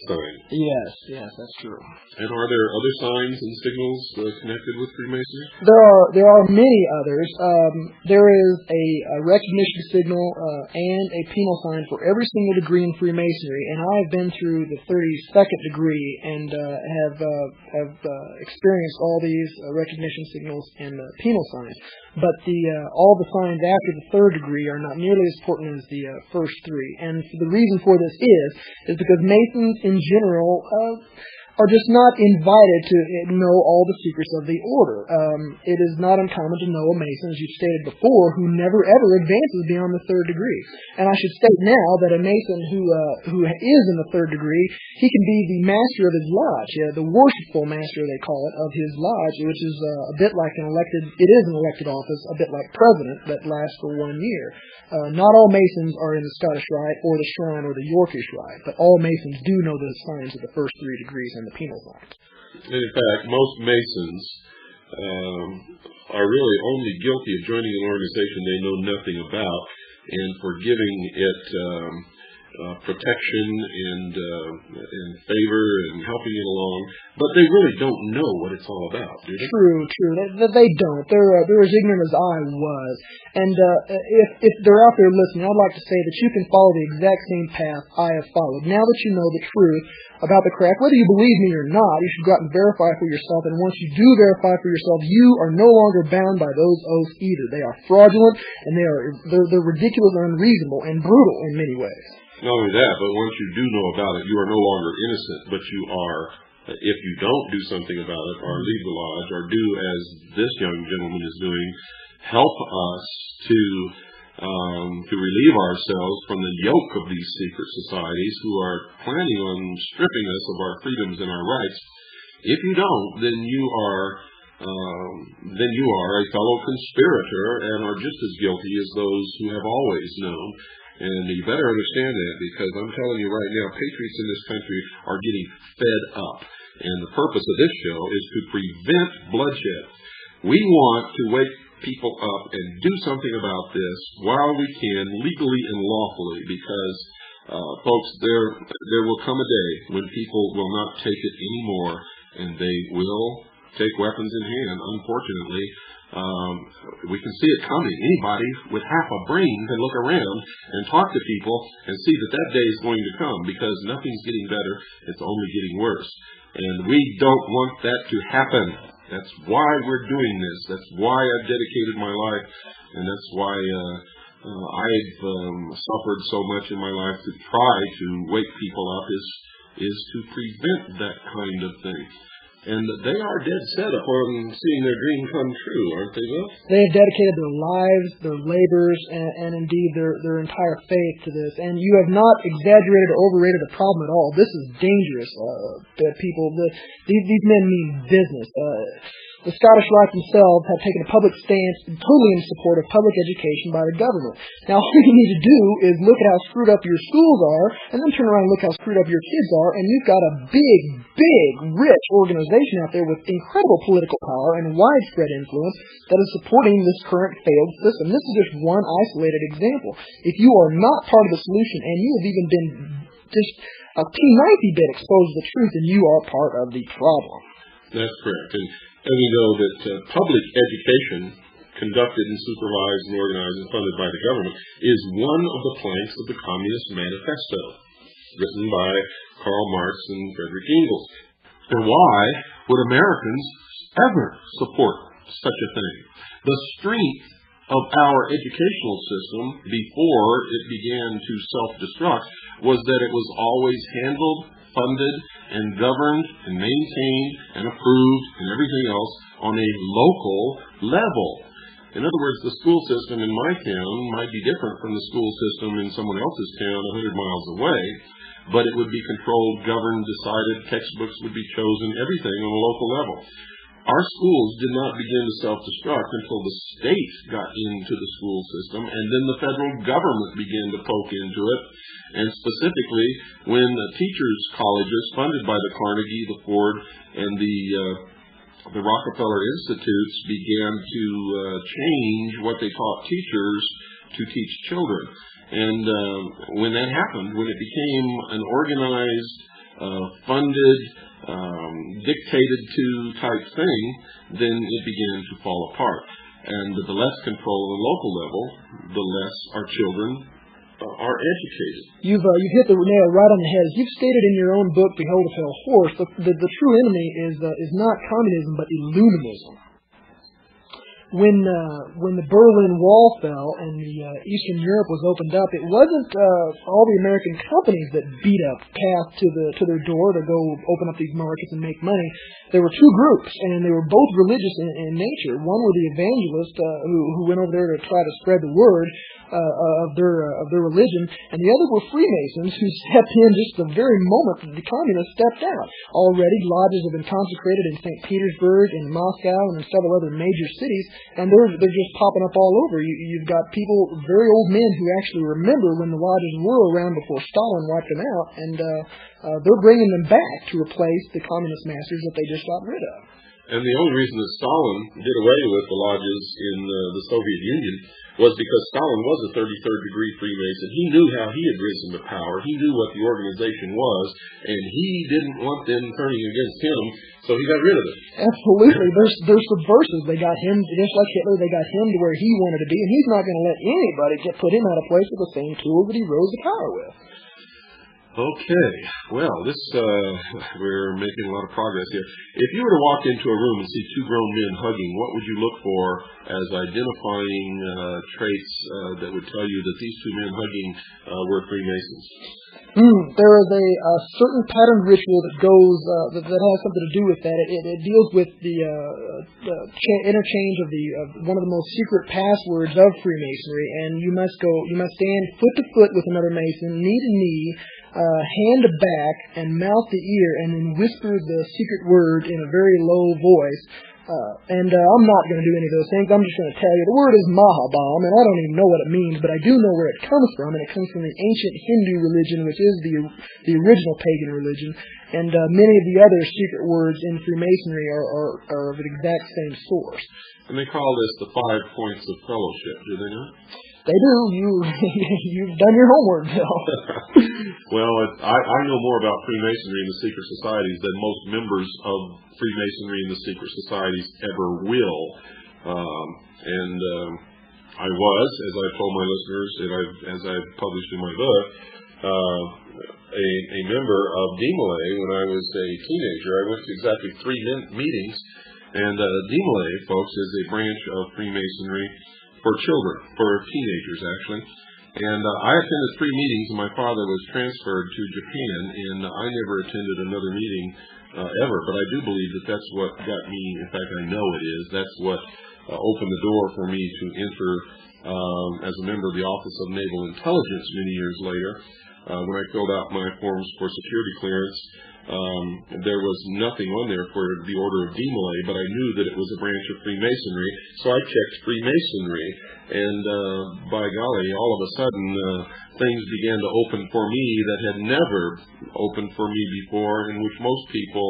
Speaker 1: sign.
Speaker 2: Yes, that's true.
Speaker 1: And are there other signs and signals connected with Freemasonry?
Speaker 2: There are many others. There is a recognition signal and a penal sign for every single degree in Freemasonry, and I have been through the 32nd degree and have experienced all these recognition signals and penal signs. But all the signs after the third degree are not nearly as important as the first three. And the reason for this is because Masons in general are just not invited to know all the secrets of the order. It is not uncommon to know a Mason, as you've stated before, who never ever advances beyond the third degree. And I should state now that a Mason who is in the third degree, he can be the master of his lodge, the worshipful master, they call it, of his lodge, which is a bit like an elected office, a bit like president, that lasts for 1 year. Not all Masons are in the Scottish Rite or the Shrine or the Yorkish Rite, but all Masons do know the signs of the first 3 degrees and the penal signs.
Speaker 1: And in fact, most Masons are really only guilty of joining an organization they know nothing about and for giving it protection and favor and helping it along, but they really don't know what it's all about, do they?
Speaker 2: True. They don't. They're as ignorant as I was. And if they're out there listening, I'd like to say that you can follow the exact same path I have followed. Now that you know the truth about the craft, whether you believe me or not, you should go out and verify for yourself. And once you do verify for yourself, you are no longer bound by those oaths either. They are fraudulent, and they're ridiculous and unreasonable and brutal in many ways.
Speaker 1: Not only that, but once you do know about it, you are no longer innocent, but you are, if you don't do something about it, or leave the lodge, or do as this young gentleman is doing, help us to relieve ourselves from the yoke of these secret societies who are planning on stripping us of our freedoms and our rights. If you don't, then you are a fellow conspirator and are just as guilty as those who have always known. And you better understand that, because I'm telling you right now, patriots in this country are getting fed up. And the purpose of this show is to prevent bloodshed. We want to wake people up and do something about this while we can, legally and lawfully, because, folks, there will come a day when people will not take it anymore, and they will take weapons in hand, unfortunately. We can see it coming. Anybody with half a brain can look around and talk to people and see that day is going to come, because nothing's getting better. It's only getting worse. And we don't want that to happen. That's why we're doing this. That's why I've dedicated my life, and that's why I've suffered so much in my life to try to wake people up, is to prevent that kind of thing. And they are dead set upon seeing their dream come true, aren't they, Will? They
Speaker 2: have dedicated their lives, their labors, and indeed their entire faith to this. And you have not exaggerated or overrated the problem at all. This is dangerous, people. These men mean business. The Scottish Rite themselves have taken a public stance totally in support of public education by the government. Now, all you need to do is look at how screwed up your schools are, and then turn around and look how screwed up your kids are, and you've got a big, rich organization out there with incredible political power and widespread influence that is supporting this current failed system. This is just one isolated example. If you are not part of the solution, and you have even been just a teeny bit exposed to the truth, then you are part of the problem.
Speaker 1: That's correct. And we know that public education, conducted and supervised and organized and funded by the government, is one of the planks of the Communist Manifesto, written by Karl Marx and Frederick Engels. And why would Americans ever support such a thing? The strength of our educational system before it began to self-destruct was that it was always handled, funded, and governed, and maintained, and approved, and everything else on a local level. In other words, the school system in my town might be different from the school system in someone else's town 100 miles away, but it would be controlled, governed, decided, textbooks would be chosen, everything on a local level. Our schools did not begin to self-destruct until the state got into the school system, and then the federal government began to poke into it, and specifically when teachers' colleges funded by the Carnegie, the Ford, and the Rockefeller Institutes began to change what they taught teachers to teach children. And when that happened, when it became an organized, funded, dictated to type thing, then it began to fall apart. And the less control at the local level, the less our children are educated.
Speaker 2: You've hit the nail right on the head. As you've stated in your own book, Behold a Pale Horse, the true enemy is not communism, but Illuminism. When the Berlin Wall fell and the Eastern Europe was opened up, it wasn't all the American companies that beat up path to their door to go open up these markets and make money. There were two groups, and they were both religious in nature. One were the evangelists who went over there to try to spread the word of their religion, and the other were Freemasons who stepped in just the very moment that the communists stepped out. Already, lodges have been consecrated in St. Petersburg and Moscow and in several other major cities, and they're just popping up all over. You've got people, very old men, who actually remember when the lodges were around before Stalin wiped them out, and they're bringing them back to replace the communist masters that they just got rid of.
Speaker 1: And the only reason that Stalin did away with the lodges in the Soviet Union was because Stalin was a 33rd degree Freemason. He knew how he had risen to power. He knew what the organization was, and he didn't want them turning against him, so he got rid of it.
Speaker 2: Absolutely. There's subversives. They got him, just like Hitler, they got him to where he wanted to be, and he's not going to let anybody put him out of place with the same tools that he rose to power with.
Speaker 1: Okay, well, we're making a lot of progress here. If you were to walk into a room and see two grown men hugging, what would you look for as identifying traits that would tell you that these two men hugging were Freemasons?
Speaker 2: There is a certain patterned ritual that goes that has something to do with that. It deals with the interchange of one of the most secret passwords of Freemasonry, and you must stand foot to foot with another Mason, knee to knee, hand to back, and mouth to ear, and then whisper the secret word in a very low voice. I'm not going to do any of those things. I'm just going to tell you the word is Mahabam, and I don't even know what it means, but I do know where it comes from, and it comes from the ancient Hindu religion, which is the original pagan religion, and many of the other secret words in Freemasonry are of the exact same source.
Speaker 1: And they call this the 5 points of fellowship, do they not?
Speaker 2: They do. You've done your homework, Bill.
Speaker 1: Well, I know more about Freemasonry and the secret societies than most members of Freemasonry and the secret societies ever will. I was, as I've told my listeners, and as I've published in my book, a member of DMLA when I was a teenager. I went to exactly 3 meetings, and DMLA, folks, is a branch of Freemasonry for children, for teenagers, actually. And I attended 3 meetings, and my father was transferred to Japan, and I never attended another meeting ever. But I do believe that that's what got me, in fact, I know it is, that's what opened the door for me to enter as a member of the Office of Naval Intelligence many years later. When I filled out my forms for security clearance, there was nothing on there for the Order of DMLA, but I knew that it was a branch of Freemasonry, so I checked Freemasonry, and by golly, all of a sudden, things began to open for me that had never opened for me before, and which most people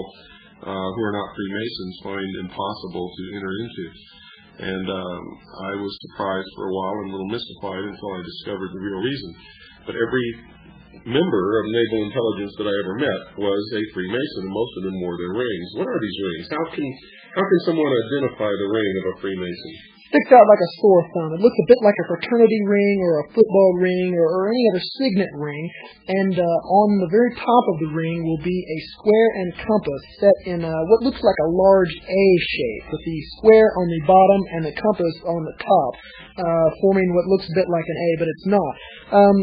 Speaker 1: who are not Freemasons find impossible to enter into. And I was surprised for a while and a little mystified until I discovered the real reason. But every member of Naval Intelligence that I ever met was a Freemason, and most of them wore their rings. What are these rings? How can someone identify the ring of a Freemason?
Speaker 2: Sticks out like a sore thumb. It looks a bit like a fraternity ring or a football ring or any other signet ring. And on the very top of the ring will be a square and compass set in what looks like a large A shape, with the square on the bottom and the compass on the top, forming what looks a bit like an A, but it's not.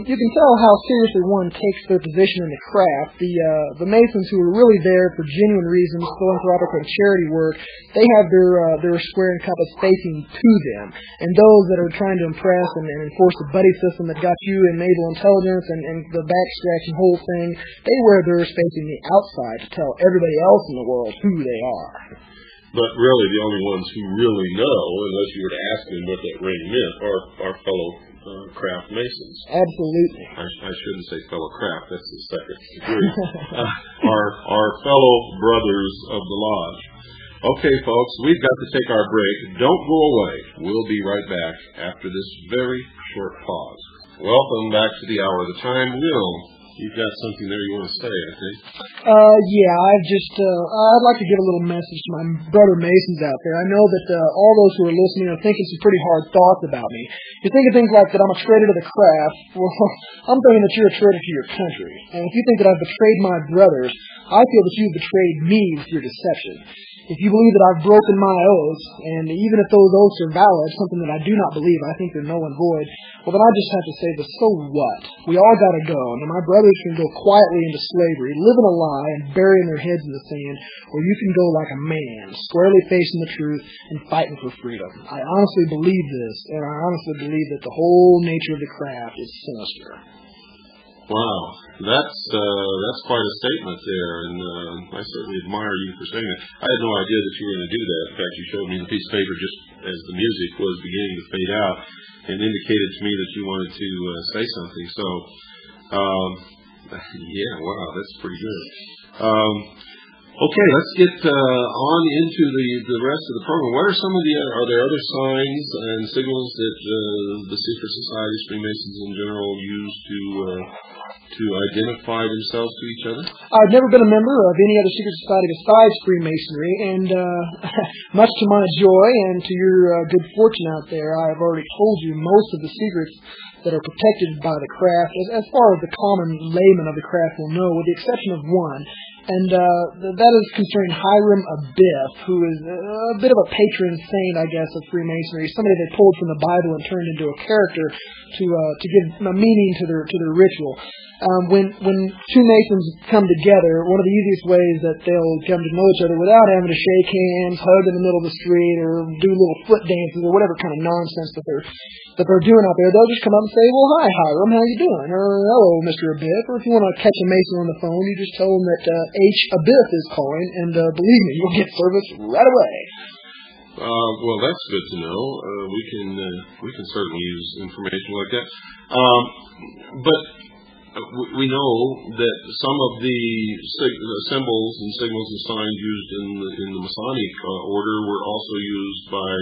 Speaker 2: You can tell how seriously one takes their position in the craft. The Masons who are really there for genuine reasons, philanthropic and charity work, they have their square and compass facing to them. And those that are trying to impress and enforce the buddy system that got you in naval intelligence and the back-scratching whole thing, they wear theirs facing the outside to tell everybody else in the world who they are.
Speaker 1: But really, the only ones who really know, unless you were to ask them what that ring meant, are fellow craft Masons.
Speaker 2: Absolutely.
Speaker 1: I shouldn't say fellow craft, that's the second degree. Our fellow brothers of the lodge. Okay, folks, we've got to take our break. Don't go away. We'll be right back after this very short pause. Welcome back to the Hour of the Time. Will, you've got something there you want to say, I think.
Speaker 2: Yeah, I'd like to give a little message to my brother Masons out there. I know that all those who are listening are thinking some pretty hard thoughts about me. You're thinking things like that I'm a traitor to the craft. Well, I'm thinking that you're a traitor to your country. And if you think that I've betrayed my brothers, I feel that you've betrayed me with your deception. If you believe that I've broken my oaths, and even if those oaths are valid, something that I do not believe, I think they're null and void, well then I just have to say that so what? We all gotta go, and my brothers can go quietly into slavery, living a lie and burying their heads in the sand, or you can go like a man, squarely facing the truth and fighting for freedom. I honestly believe this, and I honestly believe that the whole nature of the craft is sinister.
Speaker 1: Wow, that's quite a statement there, and I certainly admire you for saying that. I had no idea that you were going to do that. In fact, you showed me the piece of paper just as the music was beginning to fade out and indicated to me that you wanted to say something. So, yeah, wow, that's pretty good. Okay, let's get on into the rest of the program. What are some of are there other signs and signals that the secret societies, Freemasons in general, use to identify themselves to each other?
Speaker 2: I've never been a member of any other secret society besides Freemasonry, and much to my joy and to your good fortune out there, I have already told you most of the secrets that are protected by the craft, as far as the common layman of the craft will know, with the exception of one. And that is concerning Hiram Abiff, who is a bit of a patron saint, I guess, of Freemasonry. Somebody they pulled from the Bible and turned into a character to give a meaning to their ritual. When two Masons come together, one of the easiest ways that they'll come to know each other without having to shake hands, hug in the middle of the street, or do little foot dances or whatever kind of nonsense that they're doing out there, they'll just come up and say, "Well, hi Hiram, how you doing?" Or "Hello, Mr. Abiff." Or if you want to catch a Mason on the phone, you just tell them that H. Abiff is calling, and believe me, you'll get service right away.
Speaker 1: Well, that's good to know. We can certainly use information like that. But we know that some of the symbols and signals and signs used in the Masonic order were also used by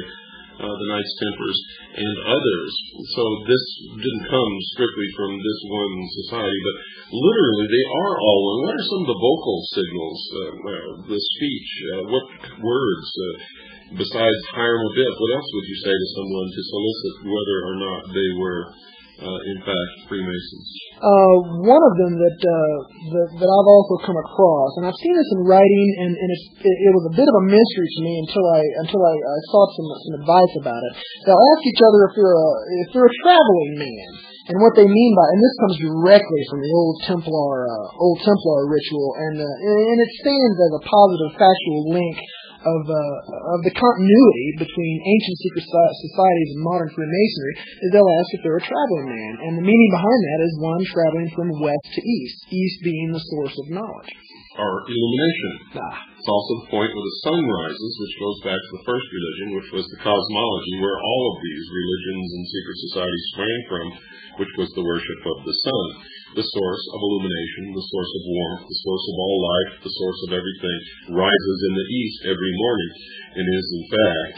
Speaker 1: the Knights Templars and others. So this didn't come strictly from this one society, but literally they are all one. What are some of the vocal signals, the speech, what words, besides Hiram Abiff, what else would you say to someone to solicit whether or not they were in fact Freemasons?
Speaker 2: One of them that I've also come across, and I've seen this in writing, and it was a bit of a mystery to me until I sought some advice about it. They'll ask each other if they're a traveling man, and what they mean by, and this comes directly from the old Templar ritual, and it stands as a positive factual link of the continuity between ancient secret societies and modern Freemasonry, is they'll ask if they're a traveling man. And the meaning behind that is one traveling from west to east, east being the source of knowledge.
Speaker 1: Or illumination. It's also the point where the sun rises, which goes back to the first religion, which was the cosmology, where all of these religions and secret societies sprang from, which was the worship of the sun, the source of illumination, the source of warmth, the source of all life, the source of everything, rises in the east every morning, and is, in fact,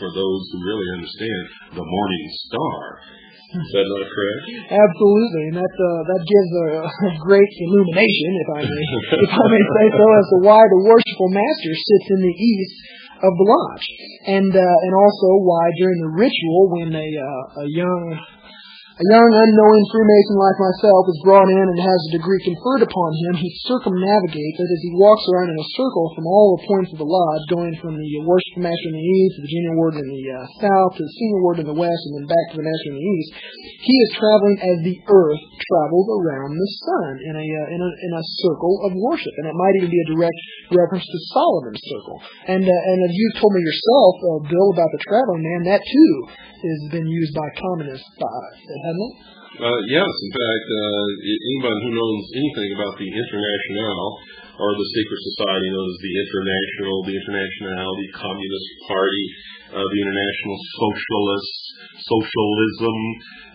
Speaker 1: for those who really understand, the morning star. Is that not correct?
Speaker 2: Absolutely, and that gives a great illumination, if I may say so, as to why the worshipful master sits in the east of the lodge, and also why during the ritual, when a young unknowing Freemason like myself is brought in and has a degree conferred upon him, he circumnavigates it as he walks around in a circle from all the points of the lodge, going from the worship master in the east to the junior warden in the south to the senior warden in the west, and then back to the master in the east. He is traveling as the earth travels around the sun in a circle of worship, and it might even be a direct reference to Solomon's circle. And as you told me yourself, Bill, about the traveling man, that too has been used by communists, hasn't it?
Speaker 1: Yes, in fact, anyone who knows anything about the Internationale, or the secret society known as the Internationale, the Communist Party, the International Socialism,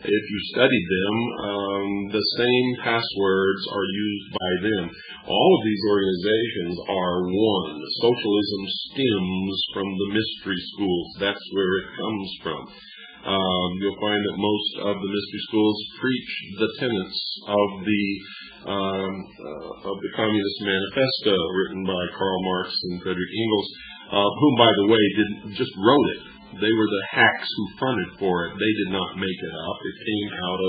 Speaker 1: if you studied them, the same passwords are used by them. All of these organizations are one. Socialism stems from the mystery schools. That's where it comes from. You'll find that most of the mystery schools preach the tenets of the Communist Manifesto, written by Karl Marx and Friedrich Engels, whom, by the way, just wrote it. They were the hacks who fronted for it. They did not make it up. It came out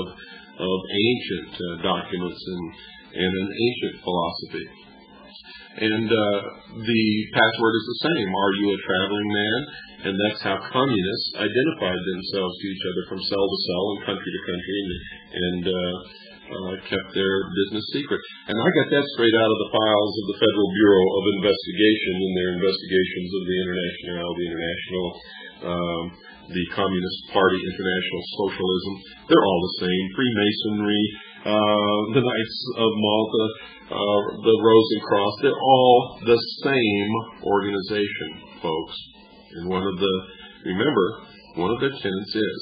Speaker 1: of ancient documents and an ancient philosophy. And the password is the same. Are you a traveling man? And that's how communists identified themselves to each other from cell to cell and country to country, and kept their business secret. And I got that straight out of the files of the Federal Bureau of Investigation in their investigations of the International, the Communist Party, International Socialism. They're all the same. Freemasonry, the Knights of Malta, the Rosencross, they're all the same organization, folks. And one of their tenets is,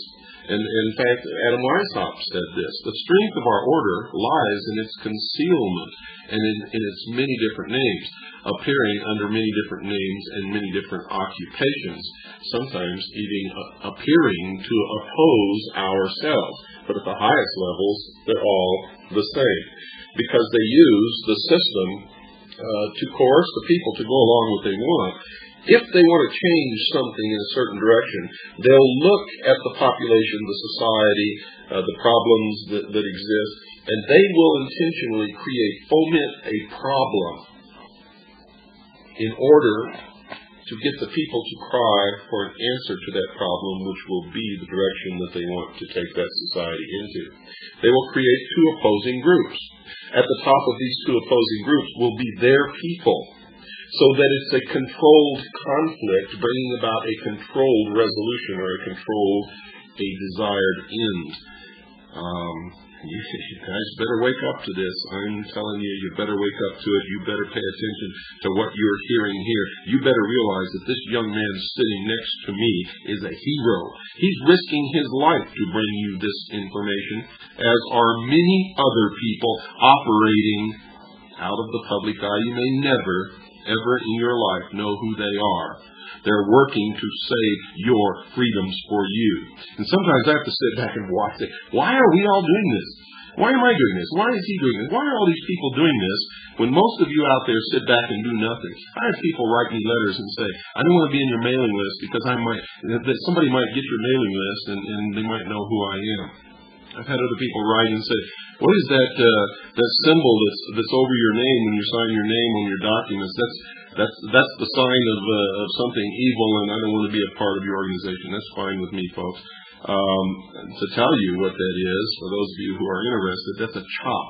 Speaker 1: And in fact, Adam Weishaupt said this: the strength of our order lies in its concealment and in its many different names, appearing under many different names and many different occupations, sometimes even appearing to oppose ourselves. But at the highest levels, they're all the same, because they use the system to coerce the people to go along what they want. If they want to change something in a certain direction, they'll look at the population, the society, the problems that exist, and they will intentionally foment a problem in order to get the people to cry for an answer to that problem, which will be the direction that they want to take that society into. They will create two opposing groups. At the top of these two opposing groups will be their people, so that it's a controlled conflict, bringing about a controlled resolution or a desired end. You guys better wake up to this. I'm telling you, you better wake up to it. You better pay attention to what you're hearing here. You better realize that this young man sitting next to me is a hero. He's risking his life to bring you this information, as are many other people operating out of the public eye. You may never, ever in your life know who they are. They're working to save your freedoms for you. And sometimes I have to sit back and watch it. Why are we all doing this? Why am I doing this? Why is he doing this? Why are all these people doing this when most of you out there sit back and do nothing? I have people write me letters and say, I don't want to be in your mailing list because somebody might get your mailing list and they might know who I am. I've had other people write and say, what is that symbol that's over your name when you sign your name on your documents? That's the sign of something evil, and I don't want to be a part of your organization. That's fine with me, folks. To tell you what that is, for those of you who are interested, that's a chop.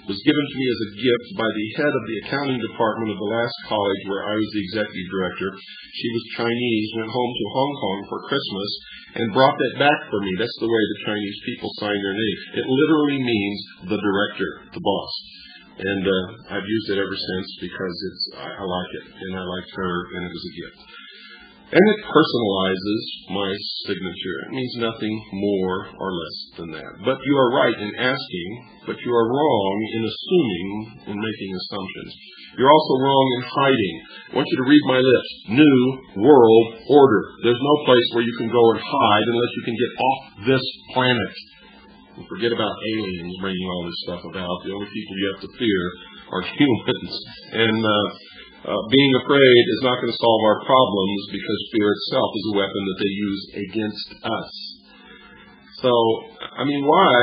Speaker 1: It was given to me as a gift by the head of the accounting department of the last college where I was the executive director. She was Chinese, went home to Hong Kong for Christmas, and brought that back for me. That's the way the Chinese people sign their name. It literally means the director, the boss. And I've used it ever since because I like it, and I liked her, and it was a gift. And it personalizes my signature. It means nothing more or less than that. But you are right in asking, but you are wrong in assuming and making assumptions. You're also wrong in hiding. I want you to read my list. New World Order. There's no place where you can go and hide unless you can get off this planet. And forget about aliens bringing all this stuff about. The only people you have to fear are humans. And being afraid is not going to solve our problems, because fear itself is a weapon that they use against us. So, I mean, why,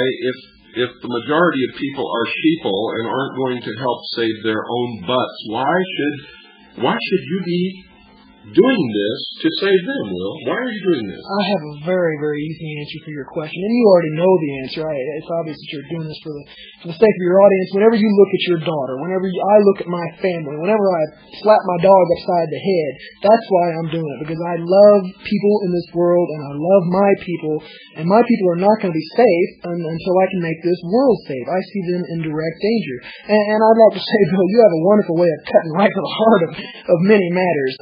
Speaker 1: if the majority of people are sheeple and aren't going to help save their own butts, why should you be doing this to save them, Will? Why are you doing this?
Speaker 2: I have a very, very easy answer for your question, and you already know the answer. It's obvious that you're doing this for the sake of your audience. Whenever you look at your daughter, whenever I look at my family, whenever I slap my dog upside the head, that's why I'm doing it, because I love people in this world, and I love my people, and my people are not going to be safe until I can make this world safe. I see them in direct danger. And I'd like to say, Bill, you have a wonderful way of cutting right to the heart of many matters.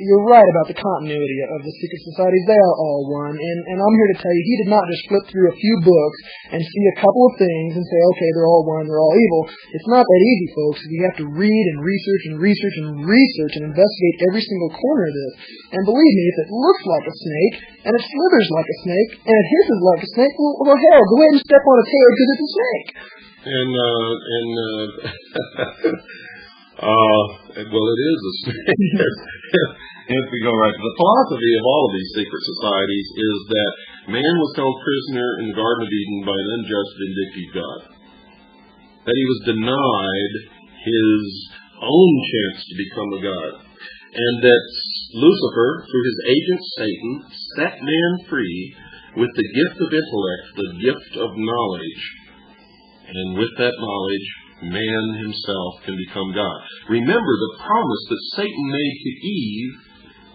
Speaker 2: You're right about the continuity of the secret societies. They are all one. And I'm here to tell you, he did not just flip through a few books and see a couple of things and say, okay, they're all one, they're all evil. It's not that easy, folks. You have to read and research and research and research and investigate every single corner of this. And believe me, if it looks like a snake, and it slithers like a snake, and it hisses like a snake, well hell, go ahead and step on its head because it's a snake.
Speaker 1: Well, it is a snake. If we go right to the philosophy of all of these secret societies is that man was held prisoner in the Garden of Eden by an unjust, vindictive God. That he was denied his own chance to become a God. And that Lucifer, through his agent Satan, set man free with the gift of intellect, the gift of knowledge. And with that knowledge, man himself can become God. Remember, the promise that Satan made to Eve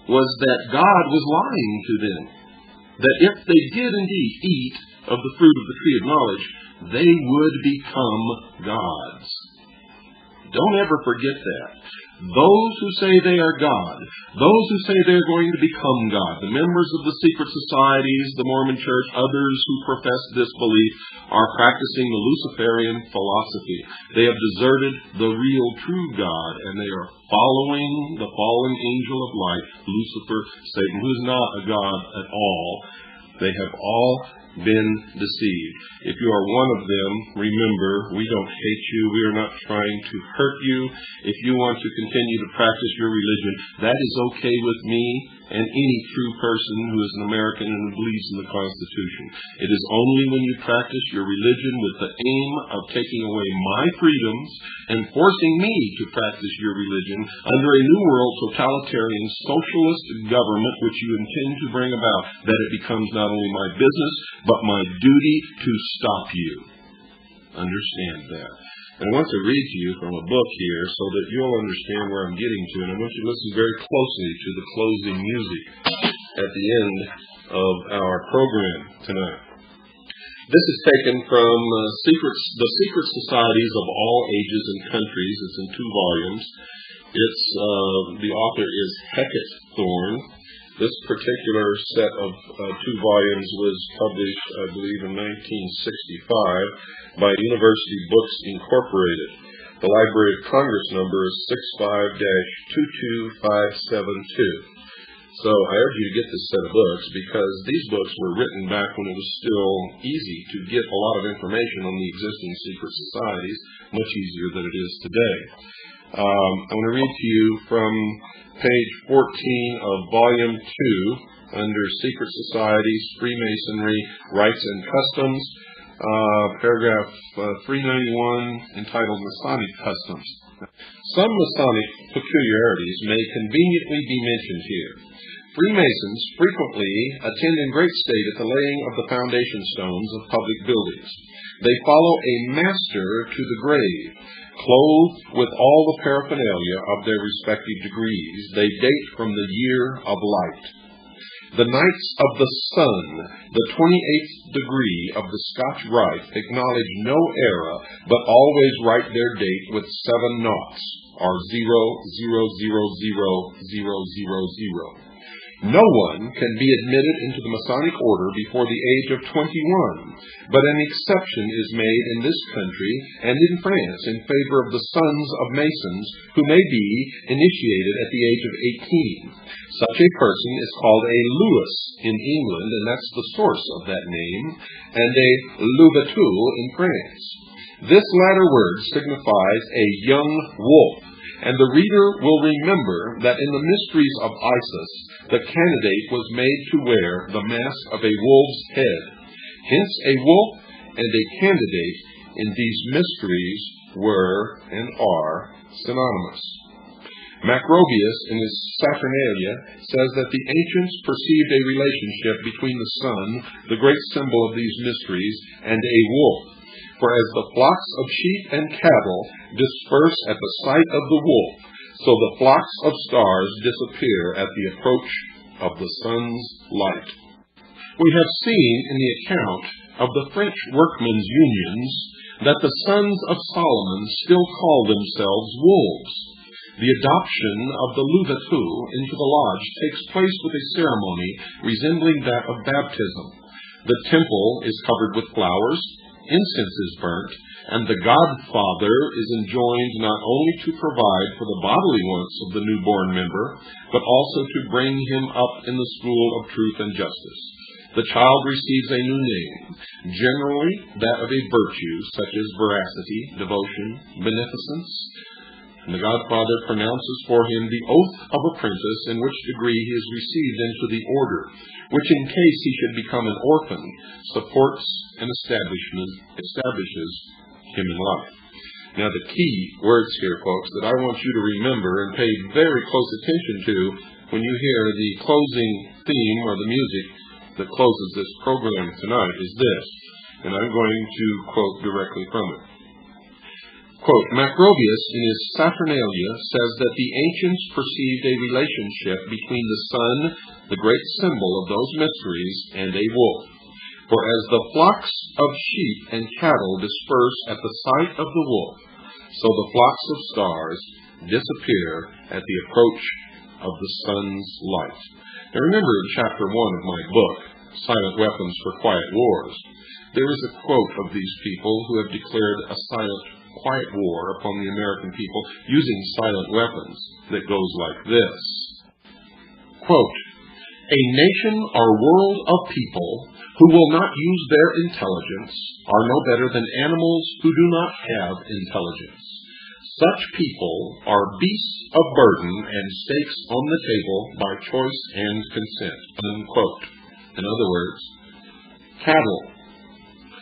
Speaker 1: was that God was lying to them. That if they did indeed eat of the fruit of the tree of knowledge, they would become gods. Don't ever forget that. those who say they are God, those who say they're going to become God, the members of the secret societies, the Mormon Church, others who profess this belief, are practicing the Luciferian philosophy. They have deserted the real, true God, and they are following the fallen angel of light, Lucifer, Satan, who is not a God at all. They have all been deceived. If you are one of them, remember, we don't hate you. We are not trying to hurt you. If you want to continue to practice your religion, that is okay with me and any true person who is an American and who believes in the Constitution. It is only when you practice your religion with the aim of taking away my freedoms and forcing me to practice your religion under a new world totalitarian socialist government which you intend to bring about that it becomes not only my business but my duty to stop you. Understand that. And I want to read to you from a book here so that you'll understand where I'm getting to, and I want you to listen very closely to the closing music at the end of our program tonight. This is taken from The Secret Societies of All Ages and Countries. It's in 2 volumes. The author is Hecate Thorne. This particular set of 2 volumes was published, I believe, in 1965 by University Books Incorporated. The Library of Congress number is 65-22572. So I urge you to get this set of books because these books were written back when it was still easy to get a lot of information on the existing secret societies, much easier than it is today. I'm going to read to you from page 14 of volume 2 under Secret Societies, Freemasonry, Rites and Customs, paragraph 391 entitled Masonic Customs. Some Masonic peculiarities may conveniently be mentioned here. Freemasons frequently attend in great state at the laying of the foundation stones of public buildings. They follow a master to the grave, clothed with all the paraphernalia of their respective degrees. They date from the year of light. The Knights of the Sun, the 28th degree of the Scotch Rite, acknowledge no era, but always write their date with 7 noughts, or 00000000. No one can be admitted into the Masonic order before the age of 21, but an exception is made in this country and in France in favor of the sons of Masons who may be initiated at the age of 18. Such a person is called a Louis in England, and that's the source of that name, and a Louverture in France. This latter word signifies a young wolf, and the reader will remember that in the mysteries of Isis, the candidate was made to wear the mask of a wolf's head. Hence, a wolf and a candidate in these mysteries were and are synonymous. Macrobius, in his Saturnalia, says that the ancients perceived a relationship between the sun, the great symbol of these mysteries, and a wolf. For as the flocks of sheep and cattle disperse at the sight of the wolf, so the flocks of stars disappear at the approach of the sun's light. We have seen in the account of the French workmen's unions that the sons of Solomon still call themselves wolves. The adoption of the Louverture into the lodge takes place with a ceremony resembling that of baptism. The temple is covered with flowers, incense is burnt, and the godfather is enjoined not only to provide for the bodily wants of the newborn member, but also to bring him up in the school of truth and justice. The child receives a new name, generally that of a virtue, such as veracity, devotion, beneficence, and the godfather pronounces for him the oath of apprentice, in which degree he is received into the order, which in case he should become an orphan, supports and establishes him in life. Now the key words here, folks, that I want you to remember and pay very close attention to when you hear the closing theme or the music that closes this program tonight is this, and I'm going to quote directly from it. Quote, Macrobius in his Saturnalia says that the ancients perceived a relationship between the sun, the great symbol of those mysteries, and a wolf. For as the flocks of sheep and cattle disperse at the sight of the wolf, so the flocks of stars disappear at the approach of the sun's light. Now remember in chapter 1 of my book, Silent Weapons for Quiet Wars, there is a quote of these people who have declared a silent, quiet war upon the American people using silent weapons that goes like this. Quote, "A nation or world of people who will not use their intelligence are no better than animals who do not have intelligence. Such people are beasts of burden and stakes on the table by choice and consent." Unquote. In other words, cattle.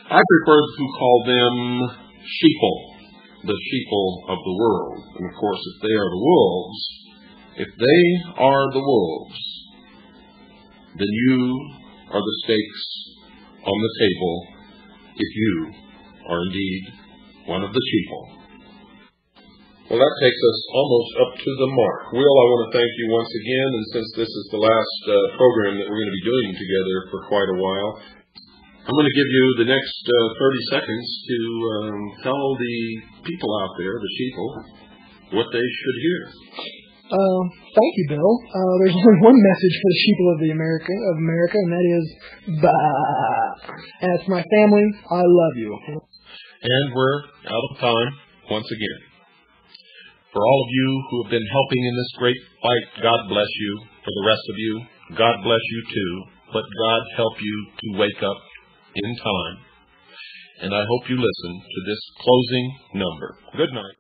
Speaker 1: I prefer to call them sheeple, the sheeple of the world. And of course, if they are the wolves, then you are the stakes on the table if you are indeed one of the sheeple. Well, that takes us almost up to the mark. Will, I want to thank you once again, and since this is the last program that we're going to be doing together for quite a while, I'm going to give you the next 30 seconds to tell the people out there, the sheeple, what they should hear.
Speaker 2: Thank you, Bill. There's only one message for the sheeple of America, and that is, bah. As for my family, I love you.
Speaker 1: And we're out of time once again. For all of you who have been helping in this great fight, God bless you. For the rest of you, God bless you too. But God help you to wake up in time. And I hope you listen to this closing number. Good night.